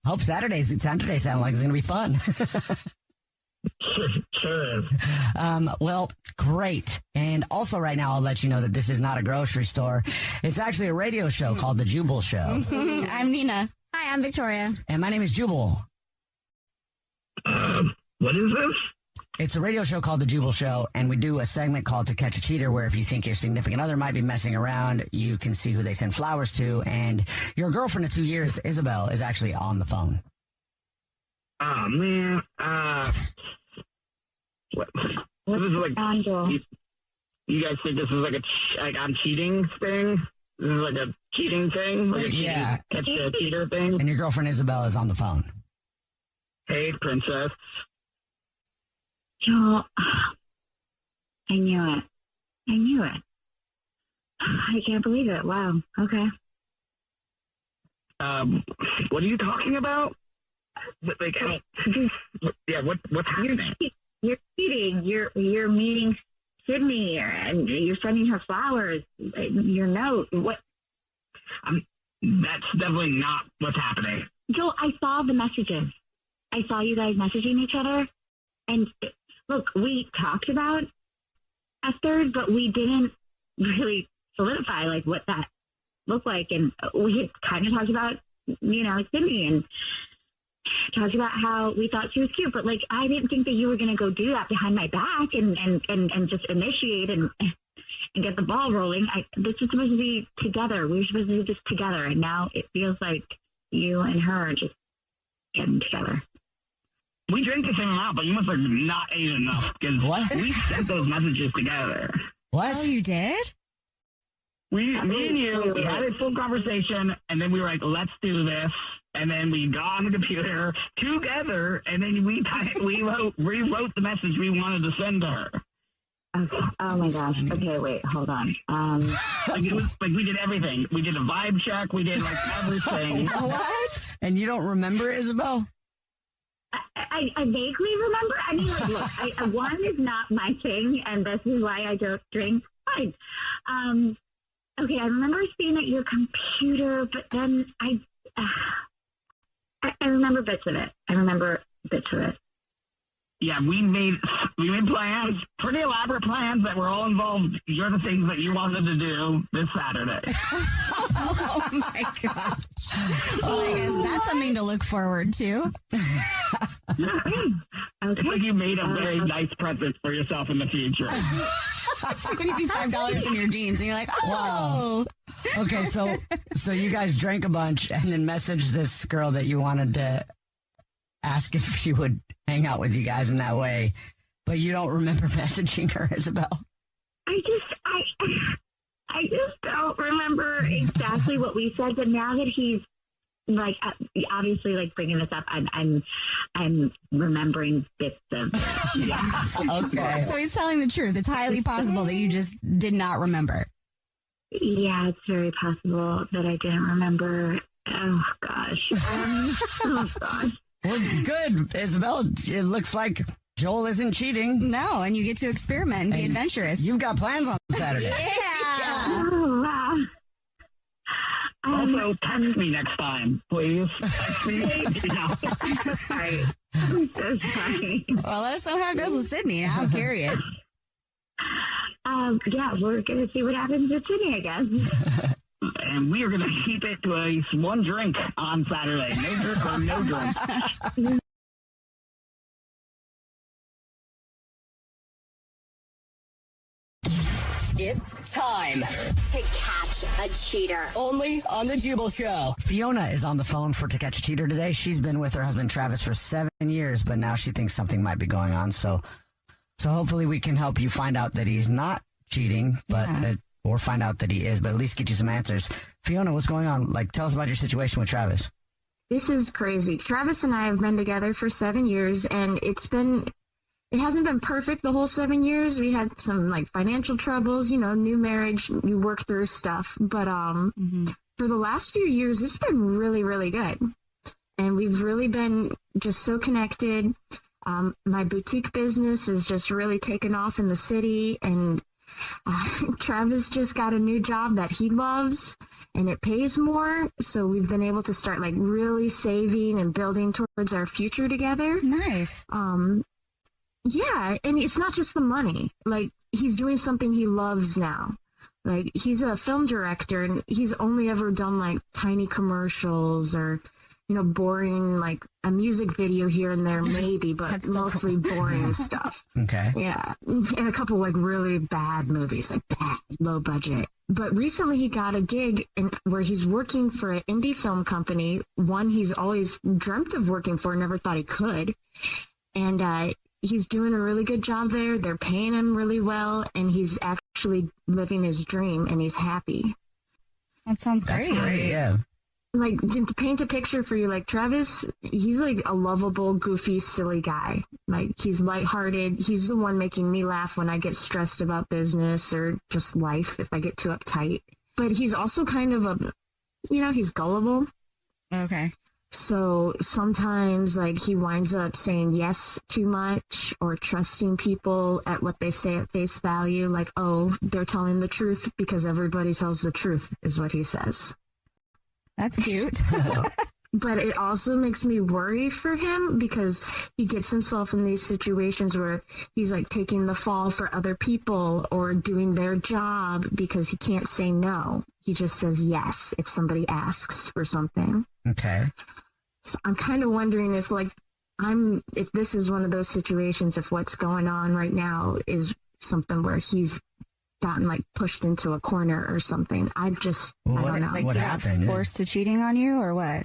Hope Saturday sound like it's going to be fun. Sure is. Well, great. And also right now, I'll let you know that this is not a grocery store. It's actually a radio show called The Jubal Show. I'm Nina. Hi, I'm Victoria. And my name is Jubal. What is this? It's a radio show called The Jubal Show, and we do a segment called To Catch a Cheater, where if you think your significant other might be messing around, you can see who they send flowers to. And your girlfriend of 2 years, Isabel, is actually on the phone. Oh, man. What? This is like, you guys think this is like I'm cheating thing? This is like a cheating thing? Like a Yeah. Catch a cheater thing? And your girlfriend, Isabel, is on the phone. Hey, princess. Joel, I knew it. I can't believe it. Wow. Okay. What are you talking about? Like, I don't, yeah, what's happening? You're cheating. You're meeting Sydney, and you're sending her flowers. Your note. What? That's definitely not what's happening. Joel, I saw the messages. I saw you guys messaging each other, and look, we talked about a third, but we didn't really solidify like what that looked like, and we had kind of talked about, Sydney, and talked about how we thought she was cute, but like I didn't think that you were going to go do that behind my back and just initiate and get the ball rolling. This was supposed to be together. We were supposed to do this together, and now it feels like you and her are just getting together. We drank the same amount, but you must have not ate enough because we sent those messages together. What? Oh, you did? Me and you, we had a full conversation, and then we were like, let's do this. And then we got on the computer together, and then we rewrote the message we wanted to send to her. Okay. Oh my gosh. Okay, wait, hold on. It was like we did everything. We did a vibe check. We did like everything. What? And you don't remember, Isabel? I vaguely remember. I mean, like, look, one is not my thing, and this is why I don't drink. Fine. Okay, I remember seeing at your computer, but then I remember bits of it. Yeah, we made plans, pretty elaborate plans that were all involved. You're the things that you wanted to do this Saturday. Oh my gosh. Well, I guess that's something to look forward to. It's like you made a very nice present for yourself in the future. It's like when you see $5 in your jeans and you're like, oh. Wow. Okay, so you guys drank a bunch and then messaged this girl that you wanted to ask if she would hang out with you guys in that way, but you don't remember messaging her, Isabel. I just don't remember exactly what we said, but now that he's like obviously like bringing this up, I'm remembering bits of it. Yeah. Okay. So he's telling the truth. It's highly possible that you just did not remember. Yeah, it's very possible that I didn't remember. Oh gosh. Oh gosh. Well, good, Isabel. It looks like Joel isn't cheating. No, and you get to experiment and be adventurous. You've got plans on Saturday. Yeah. Oh, wow. Also, text me next time, please. Text me. Sorry. I'm so sorry. Well, let us know how it goes with Sydney. Now I'm curious. Yeah, we're going to see what happens with Sydney, I guess. And we are going to keep it to one drink on Saturday. No drink or no drink. It's time to catch a cheater. Only on the Jubal Show. Fiona is on the phone for To Catch a Cheater today. She's been with her husband Travis for 7 years, but now she thinks something might be going on. So hopefully we can help you find out that he's not cheating, or find out that he is, but at least get you some answers. Fiona, what's going on? Like, tell us about your situation with Travis. This is crazy. Travis and I have been together for 7 years, and it hasn't been perfect the whole 7 years. We had some like financial troubles, new marriage, you work through stuff. But for the last few years, it's been really, really good. And we've really been just so connected. My boutique business is just really taken off in the city, and Travis just got a new job that he loves, and it pays more. So we've been able to start like really saving and building towards our future together. Nice. Yeah, and it's not just the money. Like, he's doing something he loves now. Like, he's a film director, and he's only ever done like tiny commercials or, boring, like a music video here and there, maybe, but mostly boring stuff. Okay. Yeah. And a couple like really bad movies, like bad, low budget. But recently he got a gig where he's working for an indie film company, one he's always dreamt of working for, never thought he could. And he's doing a really good job there. They're paying him really well, and he's actually living his dream, and he's happy. That sounds great. That's great, yeah. Like, to paint a picture for you, like, Travis, he's like a lovable, goofy, silly guy. Like, he's lighthearted. He's the one making me laugh when I get stressed about business or just life if I get too uptight. But he's also kind of he's gullible. Okay. So sometimes, like, he winds up saying yes too much or trusting people at what they say at face value. Like, oh, they're telling the truth because everybody tells the truth, is what he says. That's cute. But it also makes me worry for him because he gets himself in these situations where he's like taking the fall for other people or doing their job because he can't say no. He just says yes if somebody asks for something. Okay. So I'm kind of wondering if if this is one of those situations, if what's going on right now is something where he's gotten like pushed into a corner or something. I don't know. What happened? Forced to cheating on you or what?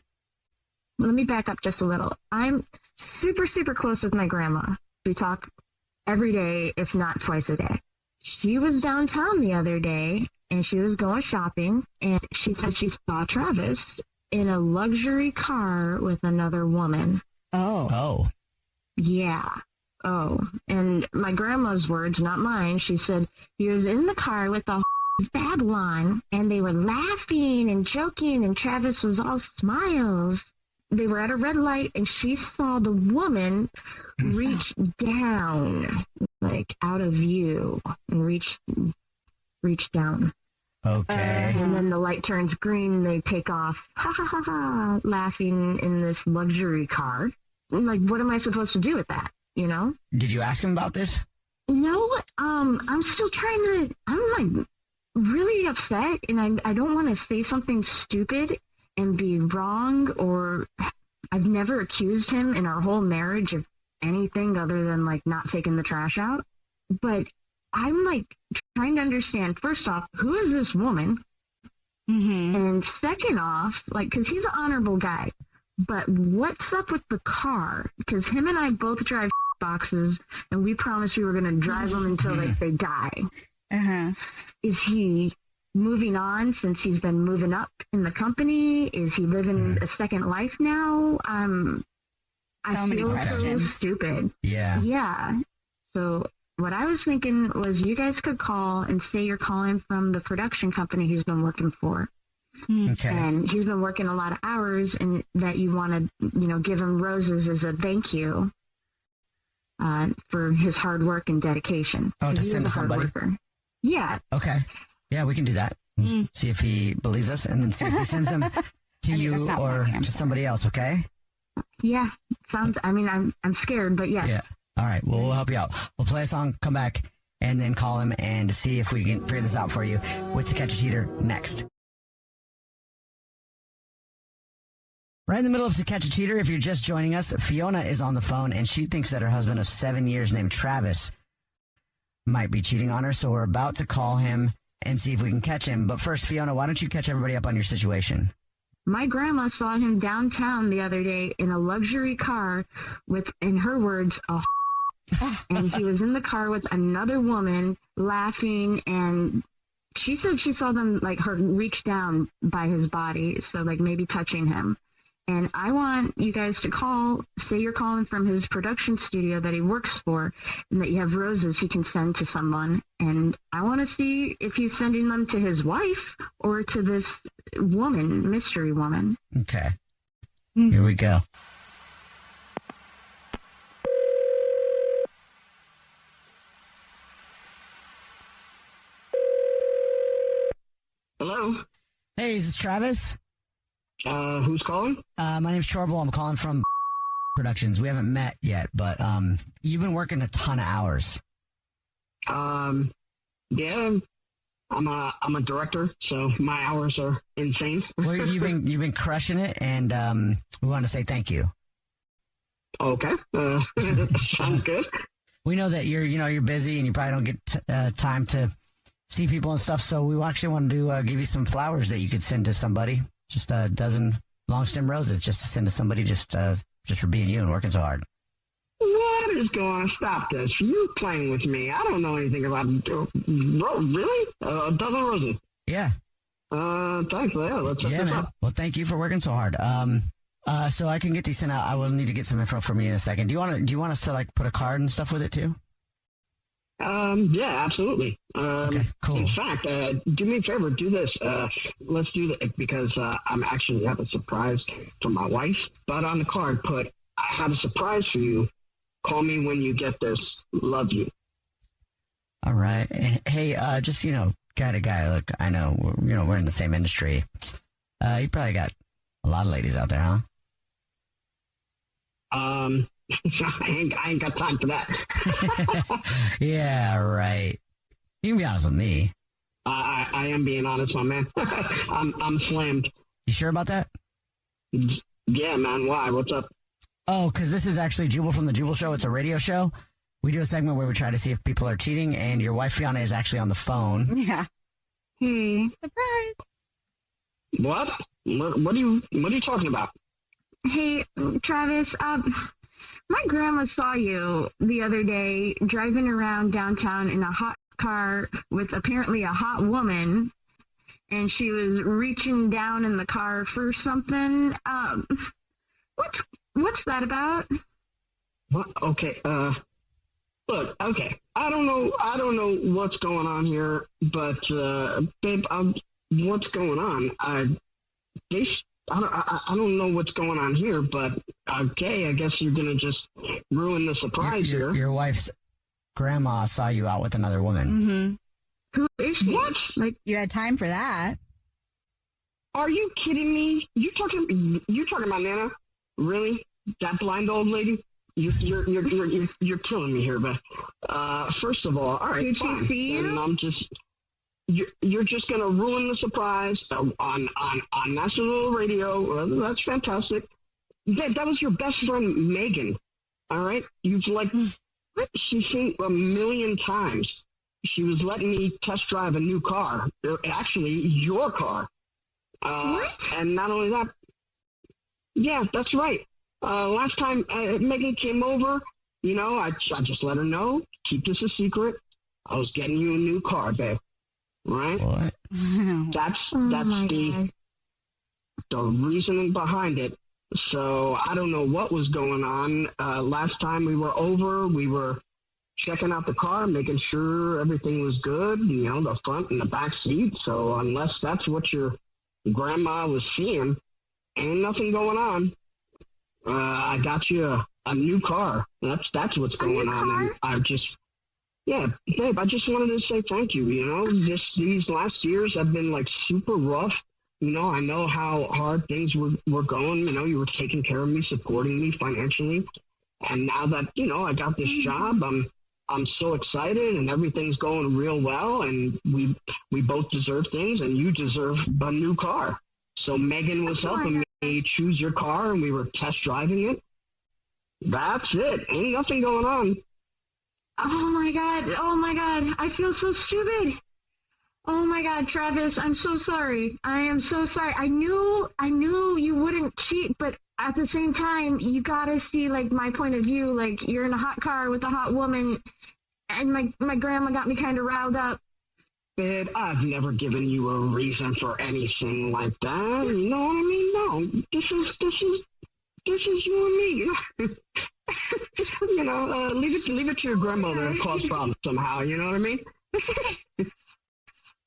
let me back up just a little. I'm super, super close with my grandma. We talk every day, if not twice a day. She was downtown the other day, and she was going shopping, and she said she saw Travis in a luxury car with another woman. Oh. Yeah. Oh. And my grandma's words, not mine, she said he was in the car with a Babylon, and they were laughing and joking, and Travis was all smiles. They were at a red light, and she saw the woman reach down, like out of view, and reach down. Okay. And then the light turns green, they take off, ha ha ha ha, laughing in this luxury car. I'm like, what am I supposed to do with that, you know? Did you ask him about this? No, I'm still I'm like really upset, and I don't want to say something stupid and be wrong, or I've never accused him in our whole marriage of anything other than like not taking the trash out. But I'm like trying to understand, first off, who is this woman? Mm-hmm. And second off, like, because he's an honorable guy, but what's up with the car? Because him and I both drive boxes, and we promised we were going to drive them until like they die. Uh-huh. Is he moving on since he's been moving up in the company? Is he living a second life now? I many feel so questions. stupid. Yeah. Yeah. So what I was thinking was you guys could call and say you're calling from the production company he's been working for. Okay. And he's been working a lot of hours, and that you want to, give him roses as a thank you for his hard work and dedication. Oh, to send to somebody? Yeah. Okay. Yeah, we can do that. See if he believes us, and then see if he sends them to you or to somebody else, okay? Yeah. I'm scared, but yes. Yeah. All right. Well, we'll help you out. We'll play a song, come back, and then call him and see if we can figure this out for you with To Catch a Cheater next. Right in the middle of To Catch a Cheater, if you're just joining us, Fiona is on the phone, and she thinks that her husband of 7 years named Travis might be cheating on her, so we're about to call him and see if we can catch him. But first, Fiona, why don't you catch everybody up on your situation? My grandma saw him downtown the other day in a luxury car with, in her words, and he was in the car with another woman laughing, and she said she saw them, like, her reach down by his body, so, like, maybe touching him. And I want you guys to call, say you're calling from his production studio that he works for, and that you have roses he can send to someone. And I want to see if he's sending them to his wife or to this woman, mystery woman. Okay. Here we go. Hello? Hey, is this Travis? Who's calling? My name's Chorble. I'm calling from Productions. We haven't met yet, but you've been working a ton of hours. Yeah, I'm a director, so my hours are insane. Well, you've been crushing it, and we want to say thank you. Okay, sounds good. We know that you're busy and you probably don't get time to see people and stuff, so we actually wanted to give you some flowers that you could send to somebody. Just a dozen long stem roses, just to send to somebody, just for being you and working so hard. What is going on? Stop this. You playing with me. I don't know anything about really? A dozen roses? Yeah. Thanks. Yeah, let's set this up. Well, thank you for working so hard. So I can get these sent out. I will need to get some info from you in a second. Do you want us to like put a card and stuff with it too? Yeah, absolutely. Okay, cool. In fact, do me a favor, do this. Let's do that because I'm actually have a surprise for my wife. But on the card, put, I have a surprise for you. Call me when you get this. Love you. All right. Hey, just, guy to guy, look, I know, we're in the same industry. You probably got a lot of ladies out there, huh? I ain't got time for that. Yeah, right. You can be honest with me. I am being honest, my man. I'm slammed. You sure about that? Yeah, man. Why? What's up? Oh, because this is actually Jubal from the Jubal Show. It's a radio show. We do a segment where we try to see if people are cheating, and your wife Fiona is actually on the phone. Yeah. Hmm. Surprise. What? What are you talking about? Hey, Travis, my grandma saw you the other day driving around downtown in a hot car with apparently a hot woman, and she was reaching down in the car for something. What's that about? What? Okay, look, okay. I don't know what's going on here, but, babe, what's going on? I don't know what's going on here, but okay, I guess you're gonna just ruin the surprise here. Your wife's grandma saw you out with another woman. Mm-hmm. Who is she? What? Like, You had time for that. Are you kidding me? You talking about Nana? Really? That blind old lady? You're killing me here, but first of all right, did fine. she see you? And I'm just you're just gonna ruin the surprise on national radio. Well, that's fantastic. That was your best friend Megan. All right, you've she's seen a million times. She was letting me test drive a new car, actually your car. What? And not only that, yeah, that's right. Last time Megan came over, I just let her know, keep this a secret. I was getting you a new car, babe. Right? What? That's the reasoning behind it. So I don't know what was going on. Last time we were over, we were checking out the car, making sure everything was good, the front and the back seat. So unless that's what your grandma was seeing, ain't nothing going on. I got you a new car. That's what's going on. And babe, I just wanted to say thank you. These last years have been super rough. I know how hard things were going. You were taking care of me, supporting me financially. And now that, I got this job, I'm so excited and everything's going real well. And we both deserve things, and you deserve a new car. So Megan was helping me choose your car, and we were test driving it. That's it. Ain't nothing going on. Oh my God. I feel so stupid. Oh my God, Travis, I'm so sorry. I am so sorry. I knew you wouldn't cheat, but at the same time, you gotta see my point of view. You're in a hot car with a hot woman, and my grandma got me kind of riled up. Babe, I've never given you a reason for anything like that. You know what I mean? No, this is you and me. Leave it to your grandmother to cause problems somehow. You know what I mean?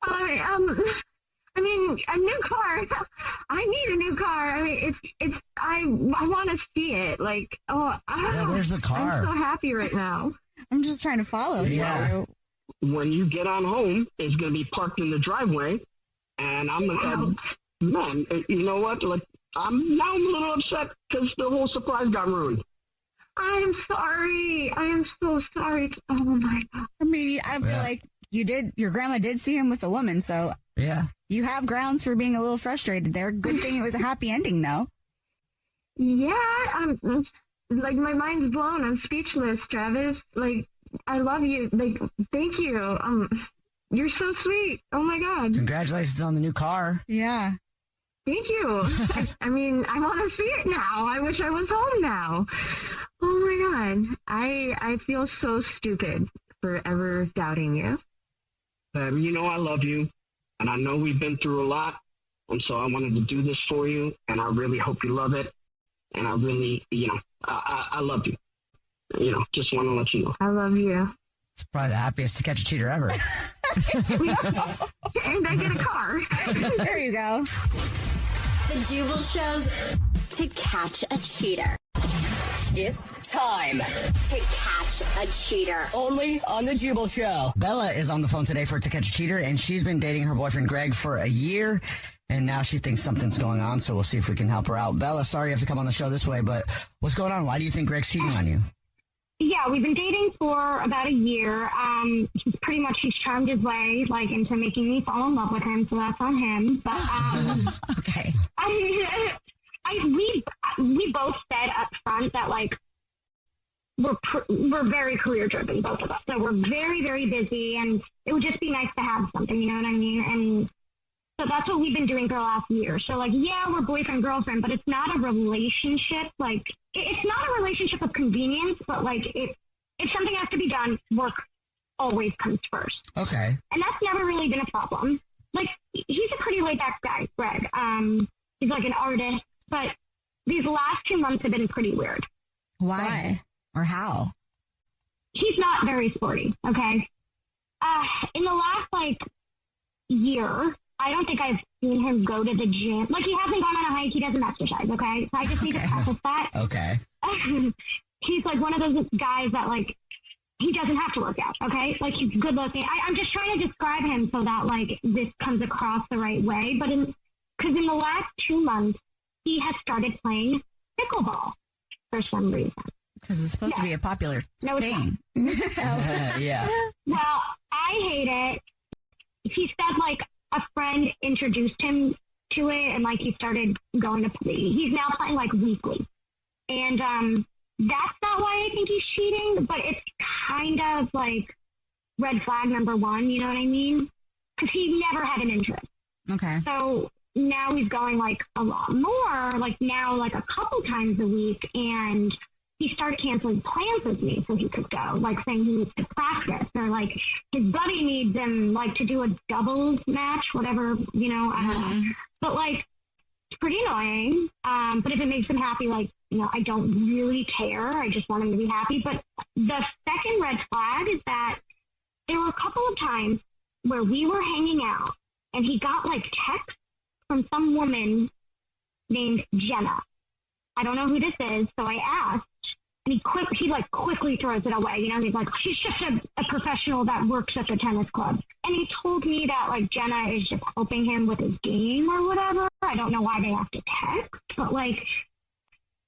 I mean, a new car. I need a new car. I mean, I want to see it. Where's the car? I'm so happy right now. I'm just trying to follow you. When you get on home, it's going to be parked in the driveway, and I'm going to, man, you know what? I'm a little upset because the whole surprise got ruined. I'm sorry. I am so sorry. Oh my God. I mean, I feel like your grandma did see him with a woman, so yeah, you have grounds for being a little frustrated there. Good thing it was a happy ending, though. Yeah, my mind's blown. I'm speechless, Travis. I love you. Thank you. You're so sweet. Oh my God. Congratulations on the new car. Yeah. Thank you. I mean, I want to see it now. I wish I was home now. Oh my God. I feel so stupid for ever doubting you. I love you, and I know we've been through a lot, and so I wanted to do this for you, and I really hope you love it, and I really, I love you. Just want to let you know. I love you. It's probably the happiest To Catch a Cheater ever. And I get a car. There you go. The Jubal Show's To Catch a Cheater. It's time to catch a cheater. Only on The Jubal Show. Bella is on the phone today for To Catch a Cheater, and she's been dating her boyfriend Greg for a year, and now she thinks something's going on, so we'll see if we can help her out. Bella, sorry you have to come on the show this way, but what's going on? Why do you think Greg's cheating on you? Yeah, we've been dating for about a year. He's charmed his way, into making me fall in love with him, so that's on him. But, okay. We both said up front that, we're very career driven, both of us. So we're very, very busy, and it would just be nice to have something, you know what I mean? And So that's what we've been doing for the last year. So, like, yeah, we're boyfriend-girlfriend, but it's not a relationship. Like, it's not a relationship of convenience, but, like, if something has to be done, work always comes first. Okay. And that's never really been a problem. Like, he's a pretty laid-back guy, Greg. He's, like, an artist. But these last 2 months have been pretty weird. Why? Or how? He's not very sporty, okay? In the last, like, year, I don't think I've seen him go to the gym. Like, he hasn't gone on a hike. He doesn't exercise, okay? So I just need to preface that. Okay. He's, like, one of those guys that, like, he doesn't have to work out, okay? Like, he's good looking. I'm just trying to describe him so that, like, this comes across the right way. But because in the last 2 months, he has started playing pickleball for some reason. Because it's supposed to be a popular thing. Yeah. Well, I hate it. He said, like, a friend introduced him to it, and, like, he started going to play. He's now playing, like, weekly. And that's not why I think he's cheating, but it's kind of, like, red flag number one, you know what I mean? Because he never had an interest. Okay. So now he's going, like, a lot more, like, now, like, a couple times a week, and he started canceling plans with me so he could go, like, saying he needs to practice, or, like, his buddy needs him, like, to do a doubles match, whatever, you know, I don't know. But, like, it's pretty annoying, but if it makes him happy, like, you know, I don't really care. I just want him to be happy. But the second red flag is that there were a couple of times where we were hanging out, and he got, like, text from some woman named Jenna. I don't know who this is, so I asked, and he quickly throws it away. You know, he's like, she's just a professional that works at the tennis club. And he told me that, like, Jenna is just helping him with his game or whatever. I don't know why they have to text, but, like,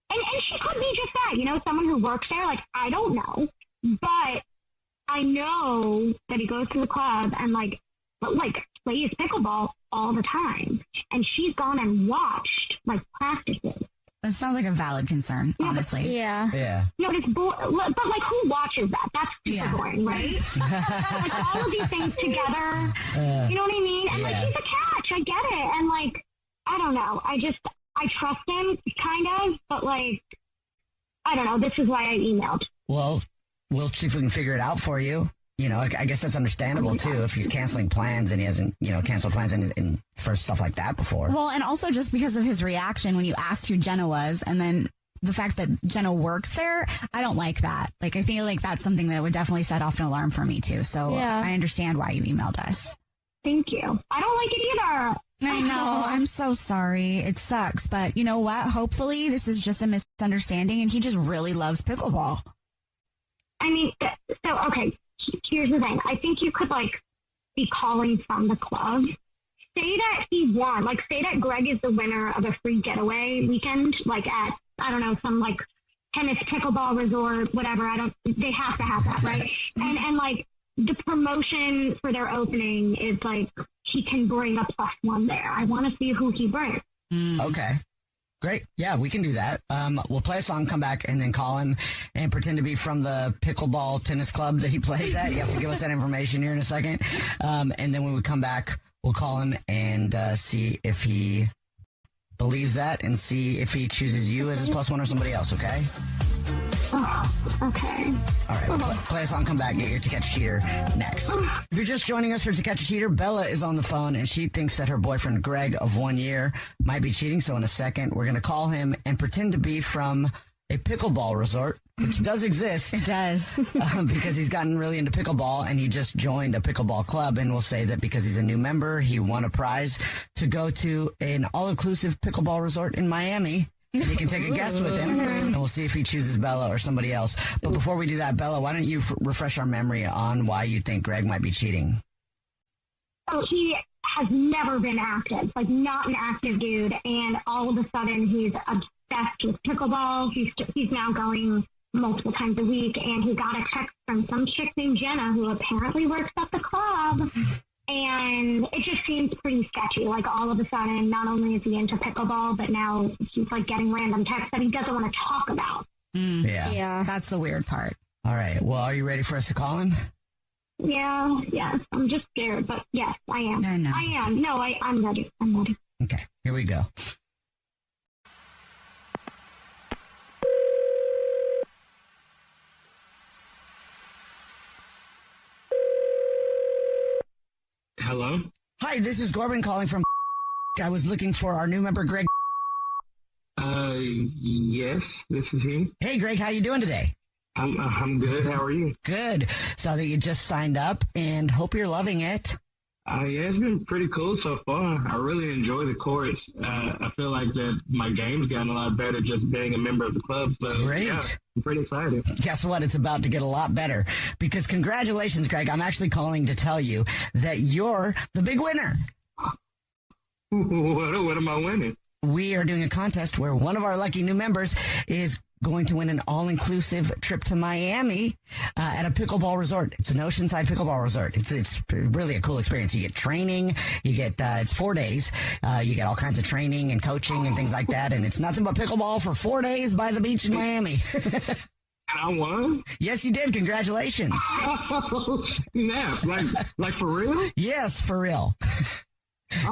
and she could be just that, you know, someone who works there. Like, I don't know, but I know that he goes to the club and, like, plays pickleball all the time. And she's gone and watched, like, practices. That sounds like a valid concern, honestly. Yeah. No, it's but, like, who watches that? That's super boring, right? Like, all of these things together, you know what I mean? And, like, he's a catch. I get it. And, like, I don't know. I trust him, kind of, but, like, I don't know. This is why I emailed. Well, we'll see if we can figure it out for you. You know, I guess that's understandable, too, if he's canceling plans and he hasn't, you know, canceled plans in for stuff like that before. Well, and also just because of his reaction when you asked who Jenna was, and then the fact that Jenna works there, I don't like that. Like, I feel like that's something that would definitely set off an alarm for me, too. So I understand why you emailed us. Thank you. I don't like it either. I know. I'm so sorry. It sucks. But you know what? Hopefully this is just a misunderstanding and he just really loves pickleball. I mean, so, okay, here's the thing. I think you could, like, be calling from the club. Say that he won. Like, say that Greg is the winner of a free getaway weekend, like, at, I don't know, some, like, tennis pickleball resort, whatever. They have to have that, right? And, like, the promotion for their opening is, like, he can bring a +1 there. I want to see who he brings. Okay. Great. Yeah, we can do that. We'll play a song, come back, and then call him and pretend to be from the pickleball tennis club that he plays at. You have to give us that information here in a second. And then when we come back, we'll call him and see if he believes that and see if he chooses you as his +1 or somebody else, okay? Okay. All right, we'll play a song, come back, get your To Catch a Cheater next. If you're just joining us for To Catch a Cheater, Bella is on the phone, and she thinks that her boyfriend, Greg, of 1 year, might be cheating. So in a second, we're going to call him and pretend to be from a pickleball resort, which does exist. It does. Because he's gotten really into pickleball, and he just joined a pickleball club, and we'll say that because he's a new member, he won a prize to go to an all-inclusive pickleball resort in Miami. You can take a guest with him, and we'll see if he chooses Bella or somebody else. But before we do that, Bella, why don't you refresh our memory on why you think Greg might be cheating? Oh, he has never been active, like, not an active dude, and all of a sudden he's obsessed with pickleball. He's now going multiple times a week, and he got a text from some chick named Jenna who apparently works at the club. And it just seems pretty sketchy. Like, all of a sudden, not only is he into pickleball, but now he's, like, getting random texts that he doesn't want to talk about. Yeah. That's the weird part. All right. Well, are you ready for us to call him? Yes. I'm just scared, but yes, I am. I know. I am. No, I'm ready. I'm ready. Okay, here we go. Hello? Hi, this is Corbin calling from. I was looking for our new member, Greg. Yes, this is he. Hey, Greg, how you doing today? I'm good. How are you? Good. Saw that you just signed up and hope you're loving it. Yeah, it's been pretty cool so far. I really enjoy the course. I feel like that my game's gotten a lot better just being a member of the club. So, Great. Yeah, I'm pretty excited. Guess what? It's about to get a lot better because congratulations, Greg. I'm actually calling to tell you that you're the big winner. What am I winning? We are doing a contest where one of our lucky new members is going to win an all-inclusive trip to Miami at a pickleball resort. It's an oceanside pickleball resort. It's really a cool experience. You get training. You get it's 4 days. You get all kinds of training and coaching and things like that. And it's nothing but pickleball for 4 days by the beach in Miami. I won? Yes, you did. Congratulations. Oh, snap. Like for real? Yes, for real.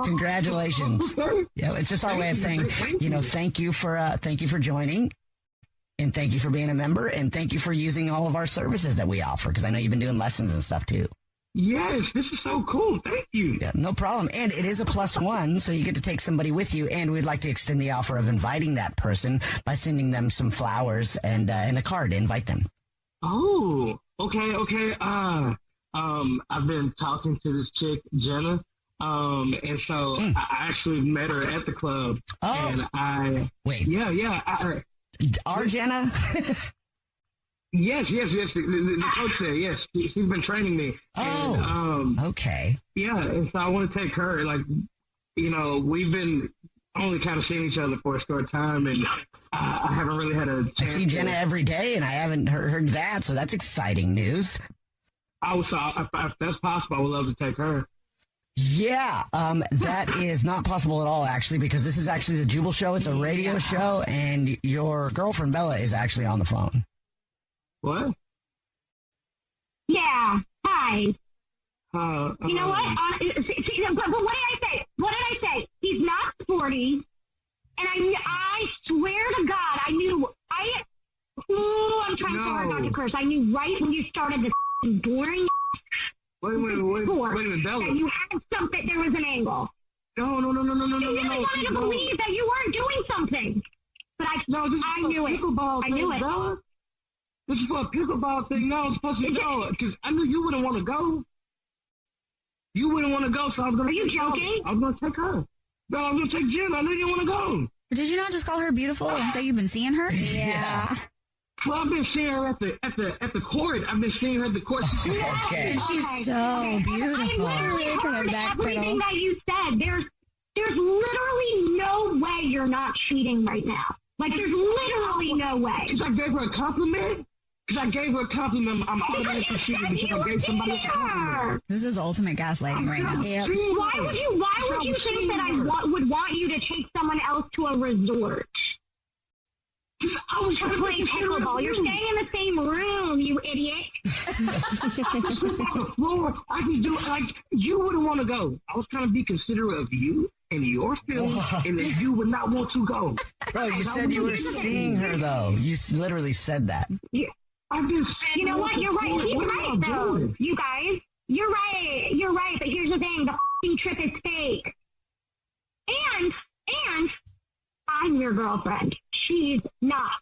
Congratulations. Okay. Yeah, it's just our way of saying, thank you for joining. And thank you for being a member, and thank you for using all of our services that we offer, because I know you've been doing lessons and stuff, too. Yes, this is so cool. Thank you. Yeah, no problem. And it is a +1, so you get to take somebody with you, and we'd like to extend the offer of inviting that person by sending them some flowers and a card to invite them. Oh, okay. I've been talking to this chick, Jenna, and so I actually met her at the club. Oh. And Wait. Yeah. Our Jenna? Yes. The coach there, yes. She's been training me. Oh, and, okay. Yeah, and so I want to take her. Like, we've been only kind of seeing each other for a short time, and I haven't really had a chance. I see Jenna every day, and I haven't heard that, so that's exciting news. If that's possible, I would love to take her. Yeah, that is not possible at all, actually, because this is actually the Jubal Show. It's a radio show, and your girlfriend, Bella, is actually on the phone. What? Yeah. Hi. You know what? But what did I say? What did I say? He's not sporty, and I swear to God, I knew. I'm trying so hard not to curse. I knew right when you started this boring. Wait a minute, Bella. That you had something. There was an angle. No. You really wanted to believe that you weren't doing something, but I knew it. I knew it. Bella? This is for a pickleball thing. No, I'm supposed to go because I knew you wouldn't want to go. You wouldn't want to go, so I was going to. Are you joking? I was going to take her. No, I was going to take Jen. I knew you didn't want to go. Did you not just call her beautiful and say you've been seeing her? Yeah. Well, I've been seeing her at the court. I've been seeing her at the court. Okay. And she's so beautiful. I literally heard everything that you said. There's literally no way you're not cheating right now. Like, there's literally no way. Because I gave her a compliment? I'm automatically cheating because I gave somebody else a compliment. This is ultimate gaslighting right now. Yep. Why would you think that I would want you to take someone else to a resort? I was to play pickleball. You're staying in the same room, you idiot. The floor. I can do it like you wouldn't want to go. I was trying to be considerate of you and your feelings, and that you would not want to go. Bro, you said you were seeing her, though. You literally said that. Yeah, I've been saying. You know what? You're right. He's right, though. You guys, you're right. You're right. But here's the thing: the f***ing trip is fake. And I'm your girlfriend. She's not.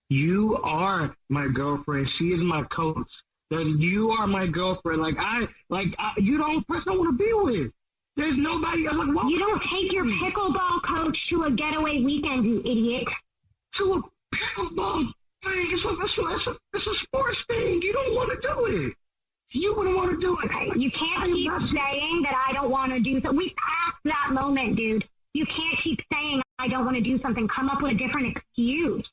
You are my girlfriend. She is my coach. You are my girlfriend. You don't person I want to be with. There's nobody else. Like, you don't take your pickleball coach to a getaway weekend, you idiot. To a pickleball thing. It's a sports thing. You don't want to do it. You wouldn't want to do it. You can't keep saying that I don't want to do something. We passed that moment, dude. You can't keep saying I don't want to do something. Come up with a different excuse.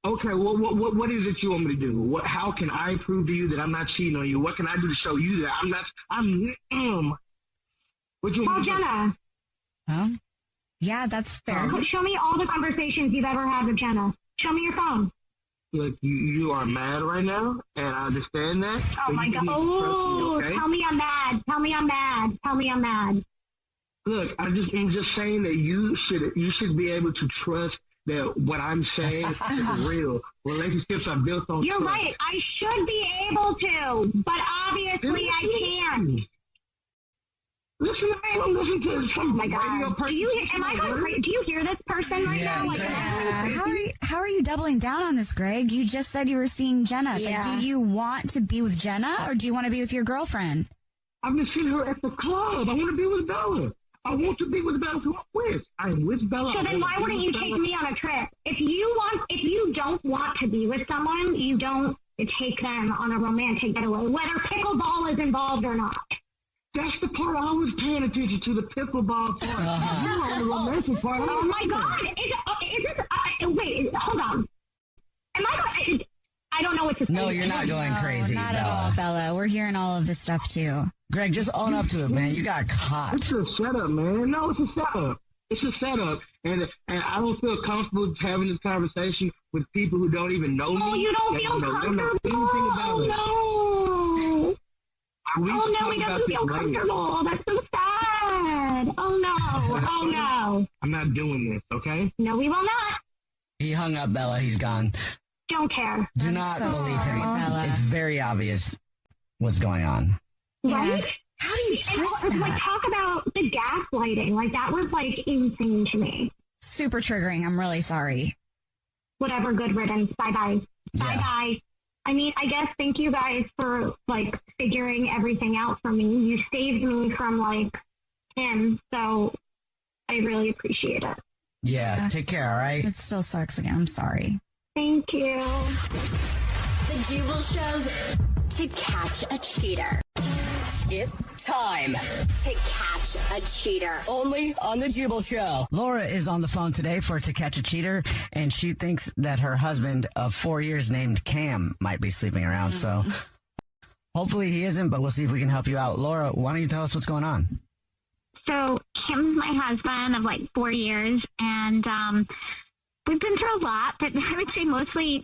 Okay, well, what is it you want me to do? How can I prove to you that I'm not cheating on you? What can I do to show you that I'm not? What you want me to do? Jenna. Huh? Yeah, that's fair. Show me all the conversations you've ever had with Jenna. Show me your phone. look, you are mad right now, and I understand that. Oh, my God. Oh, okay? Tell me I'm mad. Tell me I'm mad. Tell me I'm mad. Look, I'm just saying that you should be able to trust that what I'm saying is real. Relationships are built on You're trust. right. I should be able to, but obviously I can't. Listen to me. I'm listening to some radio person. Do you hear this person right now? Like, How are you doubling down on this, Greg? You just said you were seeing Jenna. Yeah. But do you want to be with Jenna, or do you want to be with your girlfriend? I've been seeing her at the club. I want to be with Bella. I want to be with Bella. Who I'm with. I'm with Bella. So then why wouldn't you take me on a trip? If you don't want to be with someone, you don't take them on a romantic getaway, whether pickleball is involved or not. That's the part I was paying attention to, the pickleball part. You on the romantic part. Oh my God! Wait, hold on. I don't know what to say. No, you're not going crazy, not Bella. at all, Bella. We're hearing all of this stuff too. Greg, just own up to it, man. You got caught. It's a setup, man. No, it's a setup. It's a setup. And I don't feel comfortable having this conversation with people who don't even know me. Oh, you don't feel comfortable? Oh, no. Oh, no, he doesn't feel comfortable. That's so sad. Oh, no. Oh, no. I'm not doing this, okay? No, we will not. He hung up, Bella. He's gone. Don't care. Do not so believe him. sorry, Bella. It's very obvious what's going on. Right? How do you trust and, that? like, talk about the gaslighting. Like, that was, like, insane to me. Super triggering. I'm really sorry. Whatever, good riddance. Bye-bye. Yeah. Bye-bye. I mean, I guess thank you guys for, like, figuring everything out for me. You saved me from, like, him, so I really appreciate it. Yeah, take care, all right? It still sucks again. I'm sorry. Thank you. The Jubal Show's To Catch a Cheater. It's time to catch a cheater. Only on The Jubal Show. Laura is on the phone today for To Catch a Cheater, and she thinks that her husband of 4 years named Cam might be sleeping around. So hopefully he isn't, but we'll see if we can help you out. Laura, why don't you tell us what's going on? So Kim's my husband of, like, 4 years, and we've been through a lot, but I would say mostly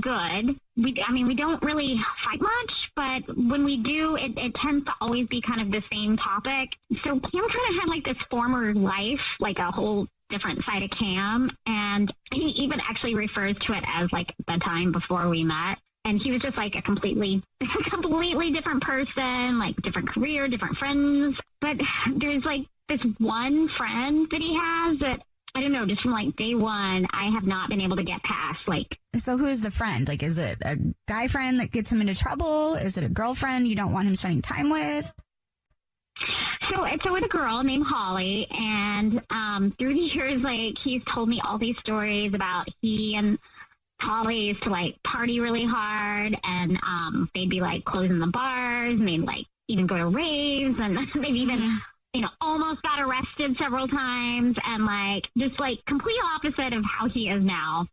good. We don't really fight much, but when we do, it tends to always be kind of the same topic. So Cam kind of had, like, this former life, like a whole different side of Cam, and he even actually refers to it as, like, the time before we met. And he was just, like, a completely different person, like, different career, different friends. But there's, like, this one friend that he has that, I don't know, just from, like, day one, I have not been able to get past. Like, So who's the friend? Like, is it a guy friend that gets him into trouble? Is it a girlfriend you don't want him spending time with? So it's with a girl named Holly, and through the years, like, he's told me all these stories about he and Holly used to, like, party really hard, and they'd be, like, closing the bars, and they'd, like, even go to raves, and they've even, almost got arrested several times, and, like, just, like, complete opposite of how he is now.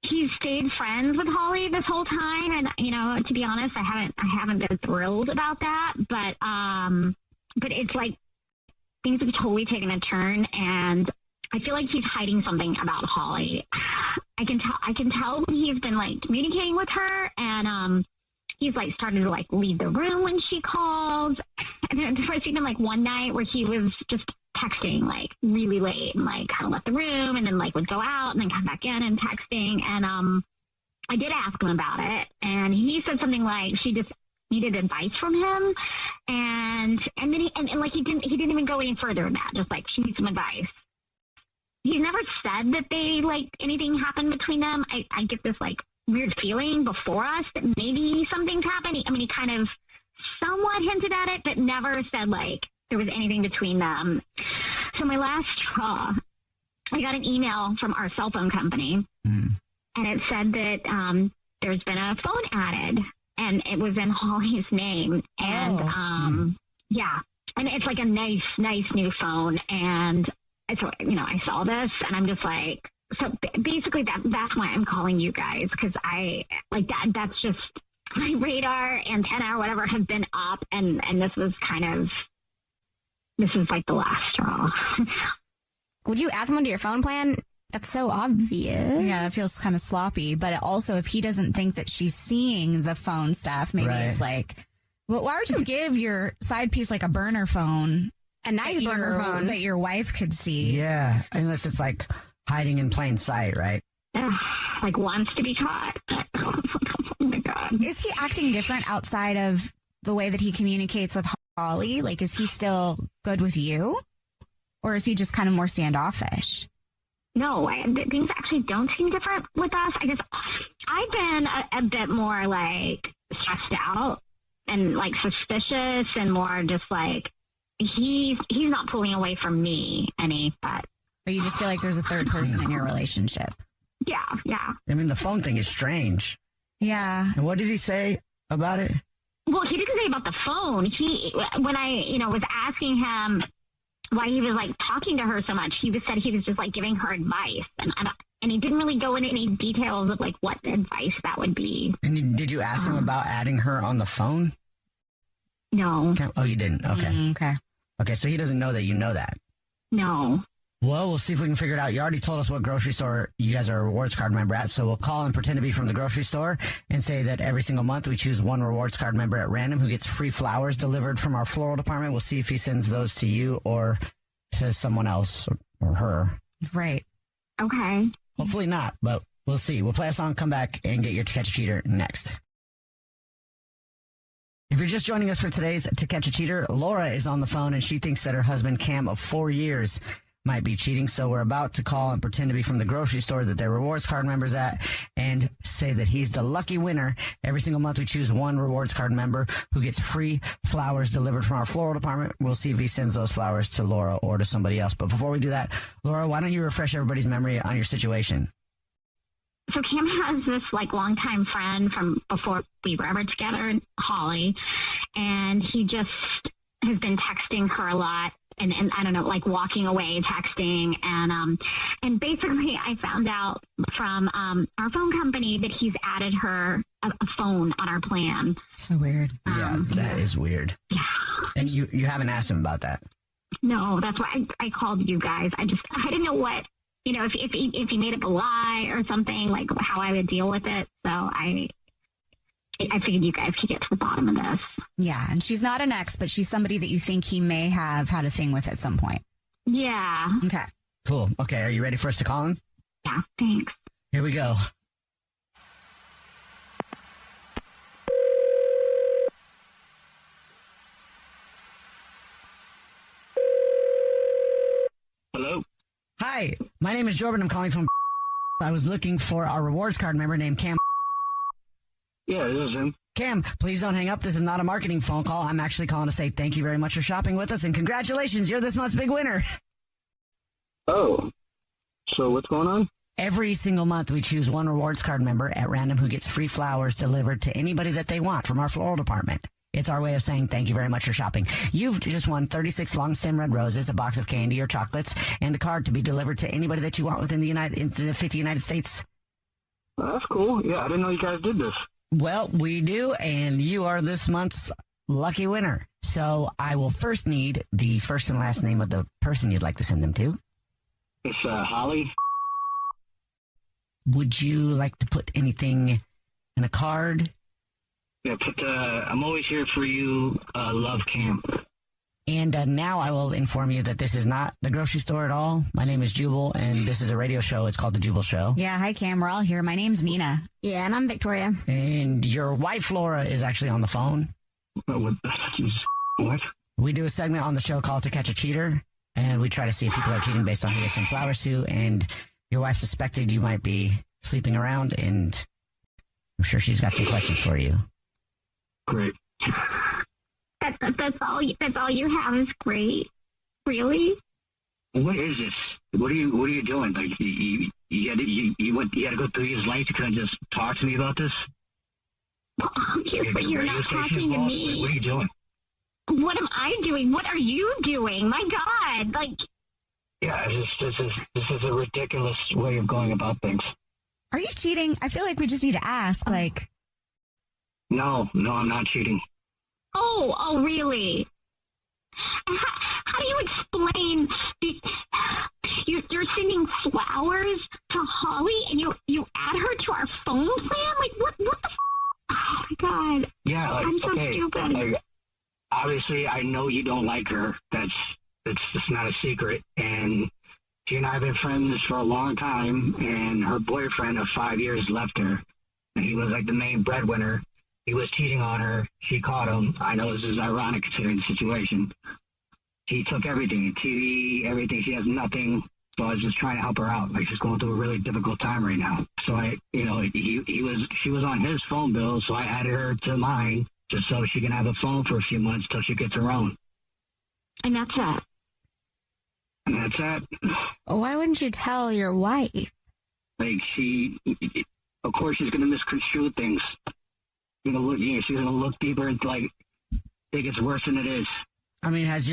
He's stayed friends with Holly this whole time, and, to be honest, I haven't been thrilled about that, but it's, like, things have totally taken a turn, and I feel like he's hiding something about Holly. I can tell when he's been, like, communicating with her, and he's, like, started to, like, leave the room when she calls. And then there's even, like, one night where he was just texting, like, really late, and, like, kind of left the room, and then, like, would go out and then come back in and texting. And I did ask him about it, and he said something like she just needed advice from him, and then he didn't even go any further than that. Just, like, she needs some advice. He's never said that anything happened between them. I get this, like, weird feeling before us that maybe something's happened. He kind of somewhat hinted at it, but never said, like, there was anything between them. So my last straw, I got an email from our cell phone company, and it said that there's been a phone added, and it was in Holly's name. And, yeah, and it's, like, a nice new phone, and so, I saw this, and I'm just like, so basically that's why I'm calling you guys, because I, like, that's just, my radar antenna or whatever has been up, and this is like the last straw. Would you add someone to your phone plan? That's so obvious. Yeah, it feels kind of sloppy. But also, if he doesn't think that she's seeing the phone stuff, maybe it's like, well, why would you give your side piece like a burner phone? A nice burner phone that your wife could see. Yeah, unless it's like hiding in plain sight, right? Like wants to be caught. Oh my God. Is he acting different outside of the way that he communicates with Holly? Like, is he still good with you? Or is he just kind of more standoffish? No, things actually don't seem different with us. I guess I've been a bit more like stressed out and like suspicious and more just like he's not pulling away from me any, but you just feel like there's a third person in your relationship. Yeah. I mean, the phone thing is strange. Yeah. And what did he say about it? Well, he didn't say about the phone. When I, was asking him why he was like talking to her so much, said he was just like giving her advice, and he didn't really go into any details of like what advice that would be. And did you ask him about adding her on the phone? No. Oh, you didn't. Okay. Okay. Okay, so he doesn't know that you know that. No. Well, we'll see if we can figure it out. You already told us what grocery store you guys are a rewards card member at, so we'll call and pretend to be from the grocery store and say that every single month we choose one rewards card member at random who gets free flowers delivered from our floral department. We'll see if he sends those to you or to someone else or her. Right. Okay. Hopefully not, but we'll see. We'll play a song, come back, and get your To Catch a Cheater next. If you're just joining us for today's To Catch a Cheater, Laura is on the phone and she thinks that her husband Cam of 4 years might be cheating. So we're about to call and pretend to be from the grocery store that they're rewards card members at and say that he's the lucky winner. Every single month we choose one rewards card member who gets free flowers delivered from our floral department. We'll see if he sends those flowers to Laura or to somebody else. But before we do that, Laura, why don't you refresh everybody's memory on your situation? So Cam has this like longtime friend from before we were ever together, Holly, and he just has been texting her a lot. And I don't know, like walking away, texting. And basically I found out from our phone company that he's added her a phone on our plan. So weird. Yeah, that is weird. Yeah. And you haven't asked him about that? No, that's why I called you guys. I didn't know what, if he made up a lie or something, like how I would deal with it. So I figured you guys could get to the bottom of this. Yeah, and she's not an ex, but she's somebody that you think he may have had a thing with at some point. Yeah. Okay. Cool. Okay, are you ready for us to call him? Yeah, thanks. Here we go. Hello? Hi, my name is Jordan. I'm calling from I was looking for our rewards card member named Cam. Yeah, this is him. Cam, please don't hang up. This is not a marketing phone call. I'm actually calling to say thank you very much for shopping with us and congratulations. You're this month's big winner. Oh, so what's going on? Every single month we choose one rewards card member at random who gets free flowers delivered to anybody that they want from our floral department. It's our way of saying thank you very much for shopping. You've just won 36 long stem red roses, a box of candy or chocolates, and a card to be delivered to anybody that you want within the 50 United States. Well, that's cool. Yeah, I didn't know you guys did this. Well, we do, and you are this month's lucky winner. So I will first need the first and last name of the person you'd like to send them to. It's Holly. Would you like to put anything in a card? Yeah, I'm always here for you, love Cam. And now I will inform you that this is not the grocery store at all. My name is Jubal, and this is a radio show. It's called The Jubal Show. Yeah, hi, Cam. We're all here. My name's Nina. Yeah, and I'm Victoria. And your wife, Laura, is actually on the phone. What? We do a segment on the show called To Catch a Cheater, and we try to see if people are cheating based on who they send flowers to. And your wife suspected you might be sleeping around, and I'm sure she's got some questions for you. Great. That's all you have is great. Really? What is this? What are you doing? Like you had to go through his life to kind of just talk to me about this? Well, obviously you're not talking to me. What are you doing? What am I doing? What are you doing? My God! Like. Yeah, this is a ridiculous way of going about things. Are you cheating? I feel like we just need to ask. Like. No, I'm not cheating. Oh, really? How do you explain you're sending flowers don't like her. It's just not a secret. And she and I have been friends for a long time, and her boyfriend of 5 years left her. And he was like the main breadwinner. He was cheating on her. She caught him. I know this is ironic considering the situation. He took everything, TV, everything. She has nothing. So I was just trying to help her out. Like, she's going through a really difficult time right now. So she was on his phone bill, so I added her to mine just so she can have a phone for a few months till she gets her own. And that's it. And that's it. Why wouldn't you tell your wife? Like, of course, she's going to misconstrue things. She's going to look deeper and like think it's worse than it is. I mean, has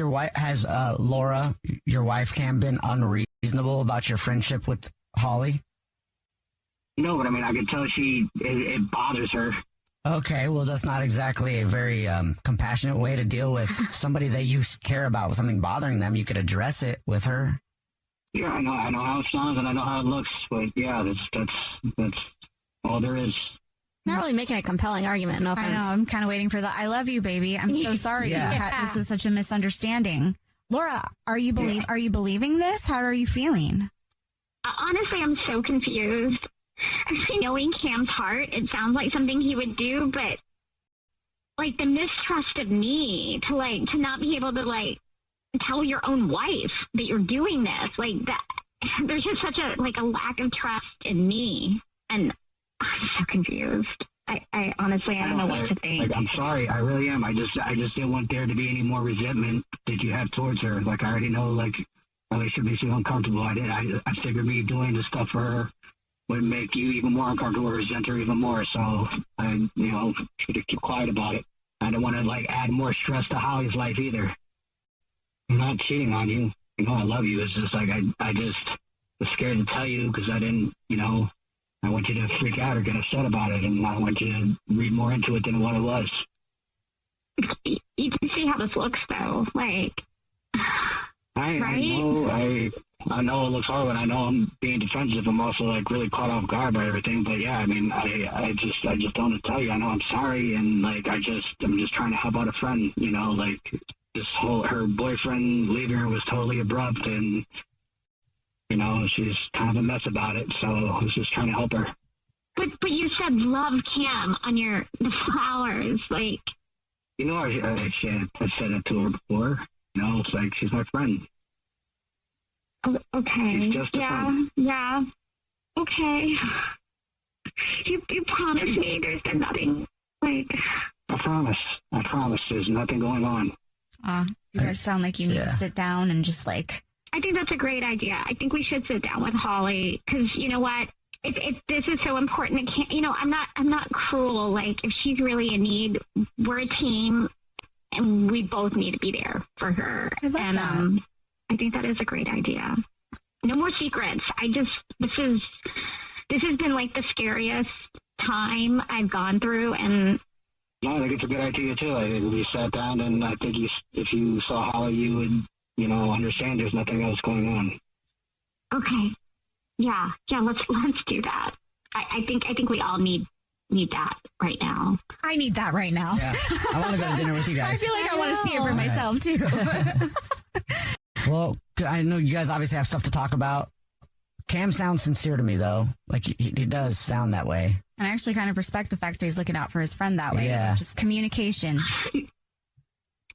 Laura, your wife, Cam, been unreasonable about your friendship with Holly? No, but I mean, I can tell it bothers her. Okay, well, that's not exactly a very compassionate way to deal with somebody that you care about with something bothering them. You could address it with her. Yeah, I know how it sounds and I know how it looks, but yeah, that's all there is. Not really making a compelling argument, no offense. I know, I'm kind of waiting for the I love you, baby. I'm so sorry. This was such a misunderstanding. Laura, are you believing this? How are you feeling? Honestly, I'm so confused. Knowing Cam's heart, it sounds like something he would do, but like the mistrust of me to not be able to tell your own wife that you're doing this, like that. There's just such a lack of trust in me, and I'm so confused. I honestly, I don't know what to think. Like, I'm sorry, I really am. I just didn't want there to be any more resentment that you have towards her. Like, I already know, it should be so uncomfortable. I figured me doing this stuff for her would make you even more uncomfortable, resent her even more. So I, should have kept quiet about it. I don't want to add more stress to Holly's life either. I'm not cheating on you. I love you. It's just I just was scared to tell you because I didn't, I want you to freak out or get upset about it, and I want you to read more into it than what it was. You can see how this looks, though. I know it looks horrible, and I know I'm being defensive. I'm also really caught off guard by everything. But yeah, I mean, I just don't want to tell you. I know I'm sorry, and I'm just trying to help out a friend. Her boyfriend leaving her was totally abrupt, and she's kind of a mess about it. So I was just trying to help her. But you said love Cam on the flowers, I said that to her before. It's like she's my friend. Oh, okay. She's just a friend. Yeah. Okay. You promise me there's been nothing I promise there's nothing going on. You guys sound like you need to sit down and just I think that's a great idea. I think we should sit down with Holly because you know what? If this is so important, it can't. I'm not cruel. If she's really in need, we're a team, and we both need to be there for her. I love that. I think that is a great idea. No more secrets. This has been the scariest time I've gone through, and no, I think it's a good idea too. I think we sat down, and I think if you saw Holly, you would. Understand there's nothing else going on. Okay. Yeah, let's do that. I think we all need that right now. I need that right now. Yeah. I want to go to dinner with you guys. I feel like I want to see it for myself too. Well, I know you guys obviously have stuff to talk about. Cam sounds sincere to me though. He does sound that way. And I actually kind of respect the fact that he's looking out for his friend that way. Yeah. Just communication.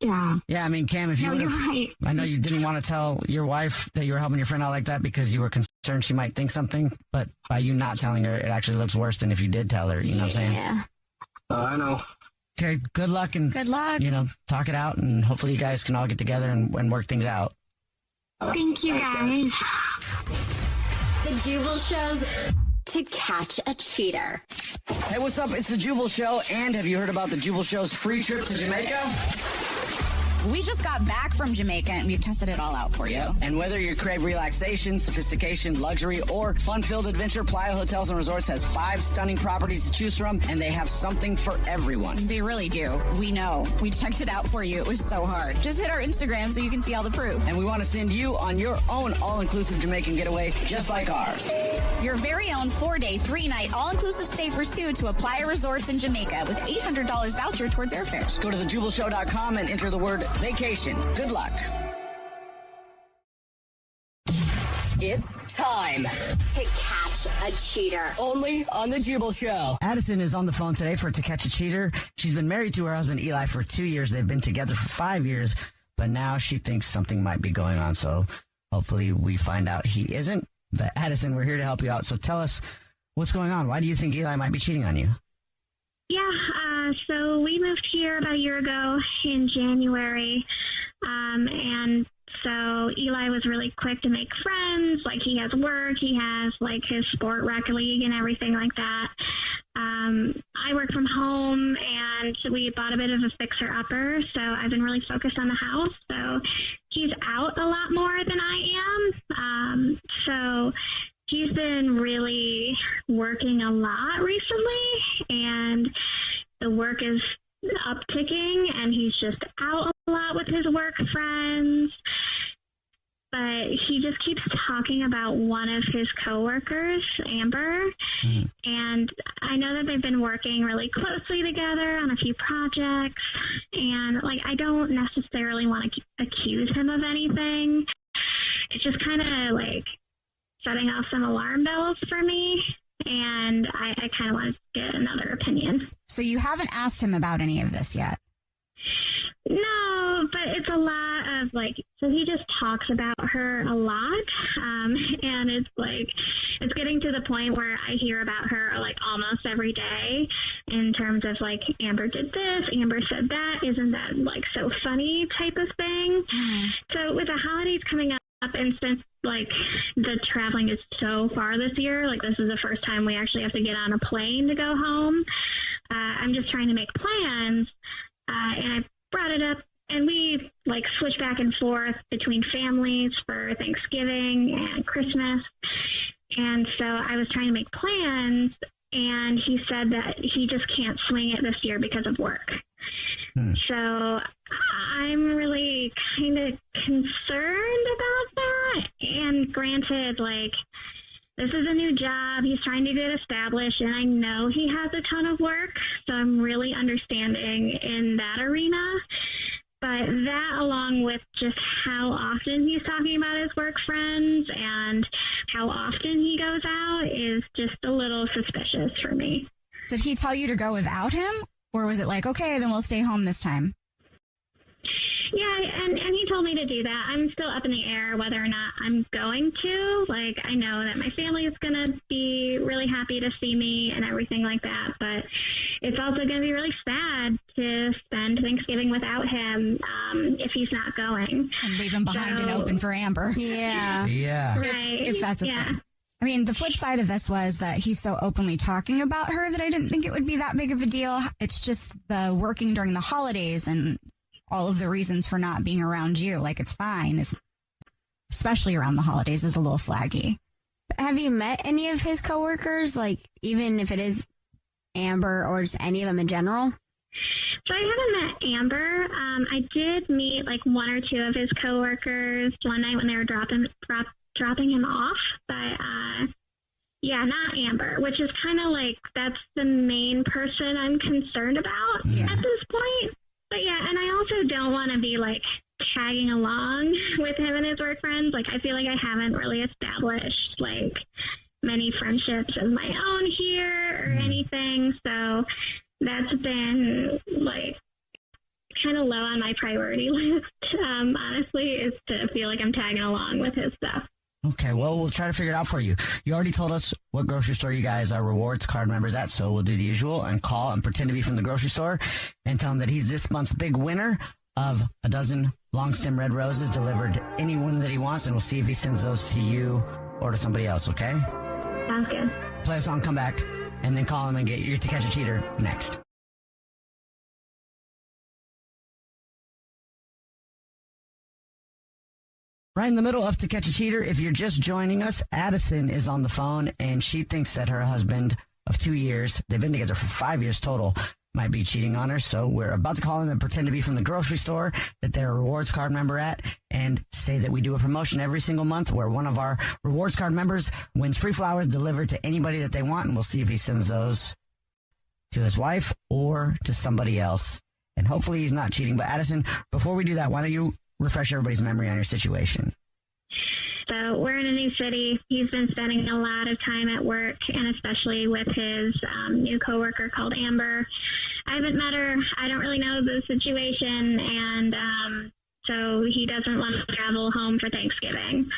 Yeah. Yeah, I mean, Cam, if you would have, right. I know you didn't want to tell your wife that you were helping your friend out like that because you were concerned she might think something, but by you not telling her, it actually looks worse than if you did tell her, you know what I'm saying? Yeah. I know. Okay, good luck. Talk it out, and hopefully you guys can all get together and work things out. Thank you, guys. The Jubal Show's To Catch a Cheater. Hey, what's up? It's the Jubal Show, and have you heard about the Jubal Show's free trip to Jamaica? We just got back from Jamaica, and we've tested it all out for you. And whether you crave relaxation, sophistication, luxury, or fun-filled adventure, Playa Hotels and Resorts has 5 stunning properties to choose from, and they have something for everyone. They really do. We know. We checked it out for you. It was so hard. Just hit our Instagram so you can see all the proof. And we want to send you on your own all-inclusive Jamaican getaway, just like ours. Your very own 4-day, 3-night, all-inclusive stay for 2 to Playa Resorts in Jamaica with $800 voucher towards airfare. Just go to thejubalshow.com and enter the word vacation. Good luck. It's time to catch a cheater. Only on the Jubal Show. Addison is on the phone today for To Catch a Cheater. She's been married to her husband Eli for 2 years. They've been together for 5 years, but now she thinks something might be going on. So hopefully we find out he isn't. But Addison, we're here to help you out. So tell us what's going on. Why do you think Eli might be cheating on you? Yeah, so we moved here about a year ago in January, and so Eli was really quick to make friends. Like, he has work, he has like his sport rec league and everything like that. I work from home, and we bought a bit of a fixer-upper, so I've been really focused on the house. So he's out a lot more than I am. So he's been really working a lot recently, and the work is upticking, and he's just out a lot with his work friends. But he just keeps talking about one of his coworkers, Amber, and I know that they've been working really closely together on a few projects, and like, I don't necessarily want to accuse him of anything. It's just kind of like setting off some alarm bells for me, and I kind of want to get another opinion. So you haven't asked him about any of this yet? No, but it's a lot of like, so he just talks about her a lot, and it's like, it's getting to the point where I hear about her like almost every day in terms of like, Amber did this, Amber said that, isn't that like so funny type of thing. So with the holidays coming up, and since like the traveling is so far this year, like this is the first time we actually have to get on a plane to go home, I'm just trying to make plans, and I brought it up, and we like switch back and forth between families for Thanksgiving and Christmas. And so I was trying to make plans, and he said that he just can't swing it this year because of work. So I'm really kind of concerned about that. And granted, like, this is a new job. He's trying to get established, and I know he has a ton of work, so I'm really understanding in that arena. But that, along with just how often he's talking about his work friends and how often he goes out, is just a little suspicious for me. Did he tell you to go without him? Or was it like, okay, then we'll stay home this time? Yeah, and he told me to do that. I'm still up in the air whether or not I'm going to. Like, I know that my family is going to be really happy to see me and everything like that, but it's also going to be really sad to spend Thanksgiving without him if he's not going. And leave him behind and open for Amber. Yeah. Yeah. Right. If that's a thing. I mean, the flip side of this was that he's so openly talking about her that I didn't think it would be that big of a deal. It's just the working during the holidays and all of the reasons for not being around you. Like, it's fine, especially around the holidays, is a little flaggy. Have you met any of his coworkers? Like, even if it is Amber or just any of them in general? So I haven't met Amber. I did meet like one or two of his coworkers one night when they were dropping him off, but yeah, not Amber, which is kind of like, that's the main person I'm concerned about at this point. But yeah, and I also don't want to be like tagging along with him and his work friends. Like, I feel like I haven't really established like many friendships of my own here or anything, so that's been like kind of low on my priority list, honestly, is to feel like I'm tagging along with his stuff. Okay, well, we'll try to figure it out for you. You already told us what grocery store you guys are rewards card members at, so we'll do the usual and call and pretend to be from the grocery store and tell him that he's this month's big winner of a dozen long stem red roses delivered to anyone that he wants, and we'll see if he sends those to you or to somebody else, okay? Sounds good. Play a song, come back, and then call him and get your To Catch a Cheater next. Right in the middle of To Catch a Cheater, if you're just joining us, Addison is on the phone, and she thinks that her husband of 2 years, they've been together for 5 years total, might be cheating on her. So we're about to call him and pretend to be from the grocery store that they're a rewards card member at, and say that we do a promotion every single month where one of our rewards card members wins free flowers delivered to anybody that they want, and we'll see if he sends those to his wife or to somebody else. And hopefully he's not cheating. But Addison, before we do that, why don't you refresh everybody's memory on your situation? So we're in a new city. He's been spending a lot of time at work, and especially with his new coworker called Amber. I haven't met her. I don't really know the situation, and so he doesn't want to travel home for Thanksgiving,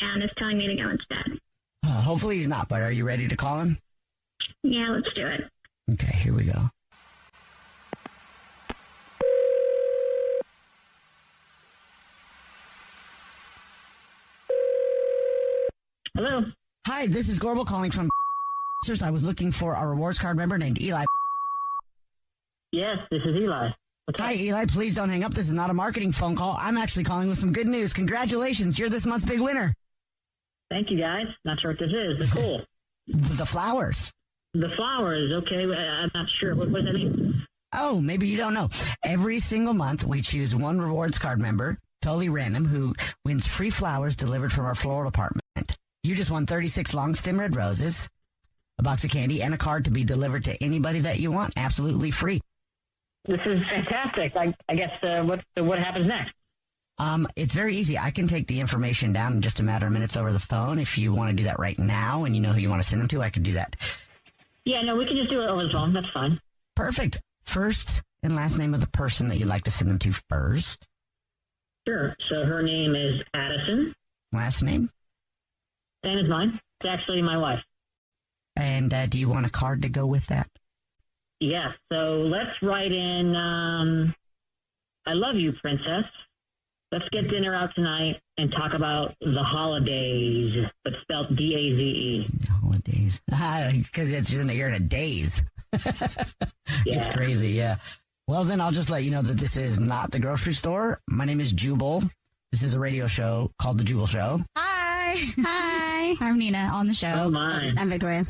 and is telling me to go instead. Hopefully he's not, but are you ready to call him? Yeah, let's do it. Okay, here we go. Hello. Hi, this is Gorbel calling from I was looking for a rewards card member named Eli. Yes, this is Eli. Hi, Eli. Please don't hang up. This is not a marketing phone call. I'm actually calling with some good news. Congratulations. You're this month's big winner. Thank you, guys. Not sure what this is, but cool. The flowers. The flowers. Okay. I'm not sure. What does that mean? Oh, maybe you don't know. Every single month, we choose one rewards card member, totally random, who wins free flowers delivered from our floral department. You just won 36 long stem red roses, a box of candy, and a card to be delivered to anybody that you want, absolutely free. This is fantastic. I guess what happens next? It's very easy. I can take the information down in just a matter of minutes over the phone. If you want to do that right now and you know who you want to send them to, I could do that. Yeah, no, we can just do it over the phone. That's fine. Perfect. First and last name of the person that you'd like to send them to first. Sure. So her name is Addison. Last name? Same as mine. It's actually my wife. And do you want a card to go with that? Yeah. So let's write in, I love you, princess. Let's get dinner out tonight and talk about the holidays, but spelled D-A-Z-E. Holidays. Because you're in a daze. Yeah. It's crazy, yeah. Well, then I'll just let you know that this is not the grocery store. My name is Jubal. This is a radio show called The Jubal Show. Hi. Hi. I'm Nina on the show. Oh, my. I'm Victoria.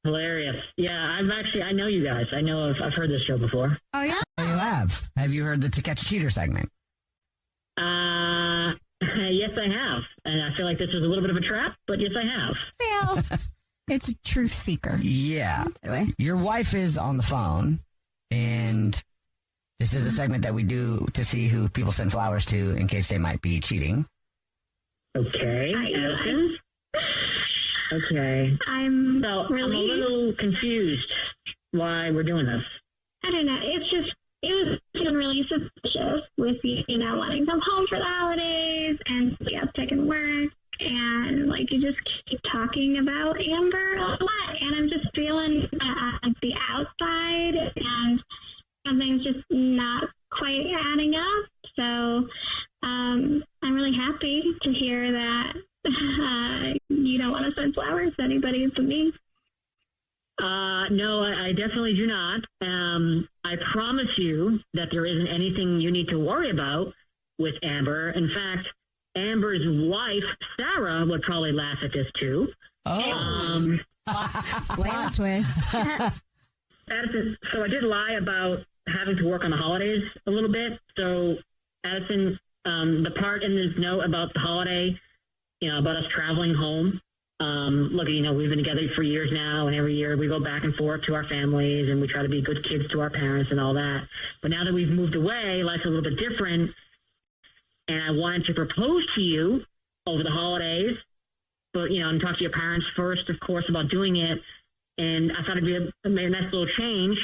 Hilarious. Yeah, I know you guys. I've heard this show before. Oh, yeah? Oh, you have? Have you heard the To Catch a Cheater segment? Yes, I have. And I feel like this is a little bit of a trap, but yes, I have. Well, it's a truth seeker. Yeah. Your wife is on the phone, and this is a segment that we do to see who people send flowers to in case they might be cheating. Okay. Addison? Okay. I'm a little confused why we're doing this. I don't know. It was feeling really suspicious with you know, wanting to come home for the holidays and be uptick in work. And, like, you just keep talking about Amber a lot. And I'm just feeling the outside, and something's just not quite adding up. So I'm really happy to hear that you don't want to send flowers to anybody but me. No, I definitely do not. I promise you that there isn't anything you need to worry about with Amber. In fact, Amber's wife, Sarah, would probably laugh at this too. Oh. Plot twist. Addison, so I did lie about having to work on the holidays a little bit. So, Addison, the part in this note about the holiday, you know, about us traveling home. Look, you know, we've been together for years now, and every year we go back and forth to our families, and we try to be good kids to our parents and all that. But now that we've moved away, life's a little bit different, and I wanted to propose to you over the holidays, but, you know, and talk to your parents first, of course, about doing it. And I thought it'd be a nice little change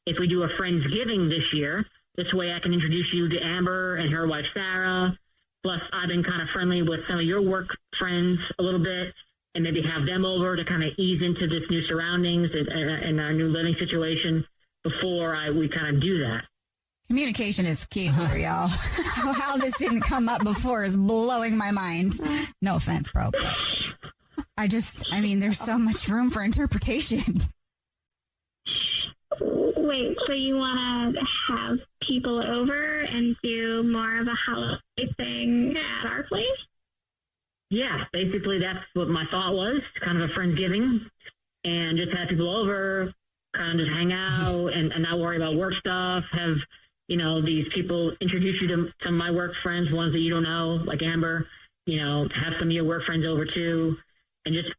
if we do a Friendsgiving this year. This way I can introduce you to Amber and her wife, Sarah. Plus, I've been kind of friendly with some of your work friends a little bit, and maybe have them over to kind of ease into this new surroundings and our new living situation before we kind of do that. Communication is key here, y'all. How this didn't come up before is blowing my mind. No offense, bro. I mean, there's so much room for interpretation. Wait, so you want to have people over and do more of a holiday thing at our place? Yeah, basically that's what my thought was, kind of a Friendsgiving, and just have people over, kind of just hang out and not worry about work stuff, have, you know, these people introduce you to some of my work friends, ones that you don't know, like Amber, you know, have some of your work friends over too, and just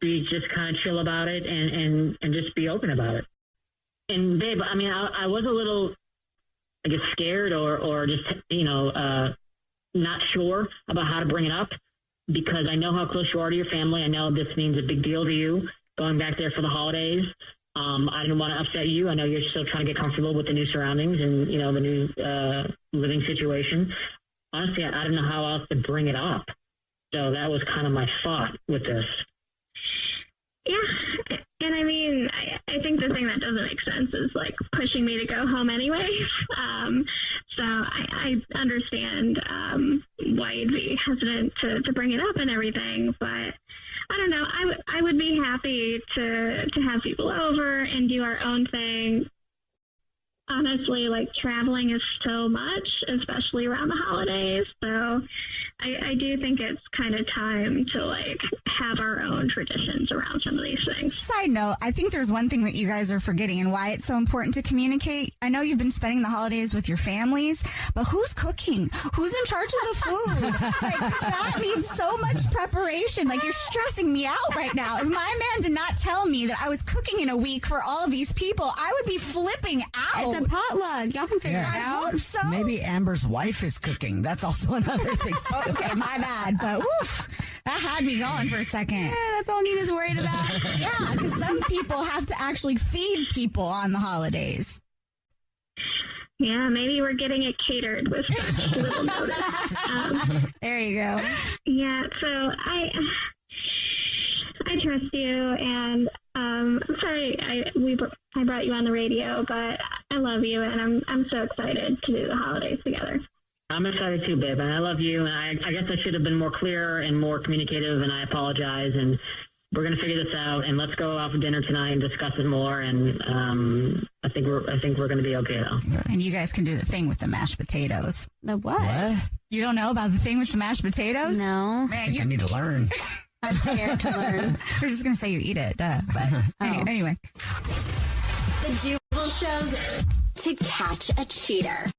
kind of chill about it and just be open about it. And babe, I mean, I was a little I guess, scared or just, not sure about how to bring it up, because I know how close you are to your family. I know this means a big deal to you going back there for the holidays. I didn't want to upset you. I know you're still trying to get comfortable with the new surroundings and, the new living situation. Honestly, I don't know how else to bring it up. So that was kind of my thought with this. Yeah. And I mean, I think the thing that doesn't make sense is like pushing me to go home anyway. So I understand why you'd be hesitant to bring it up and everything, but I don't know. I would be happy to have people over and do our own thing. Honestly, like traveling is so much, especially around the holidays. So I do think it's kind of time to like have our own traditions around some of these things. Side note, I think there's one thing that you guys are forgetting and why it's so important to communicate. I know you've been spending the holidays with your families, but who's cooking? Who's in charge of the food? Like, that needs so much preparation. Like, you're stressing me out right now. If my man did not tell me that I was cooking in a week for all of these people, I would be flipping out. It's a potluck. Y'all can figure it out. I hope so. Maybe Amber's wife is cooking. That's also another thing, too. Okay, my bad, but woof, that had me going for a second. Yeah, that's all Nina's worried about. Yeah, because some people have to actually feed people on the holidays. Yeah, maybe we're getting it catered with such little notice. There you go. Yeah, so I trust you, and I'm sorry I brought you on the radio, but I love you, and I'm so excited to do the holidays together. I'm excited too, babe, and I love you, and I guess I should have been more clear and more communicative, and I apologize, and we're going to figure this out, and let's go out for dinner tonight and discuss it more, and I think we're going to be okay, though. And you guys can do the thing with the mashed potatoes. The what? You don't know about the thing with the mashed potatoes? No. I think I need to learn. I'm scared to learn. We're just going to say you eat it, but anyway. The Jubal Show's To Catch a Cheater.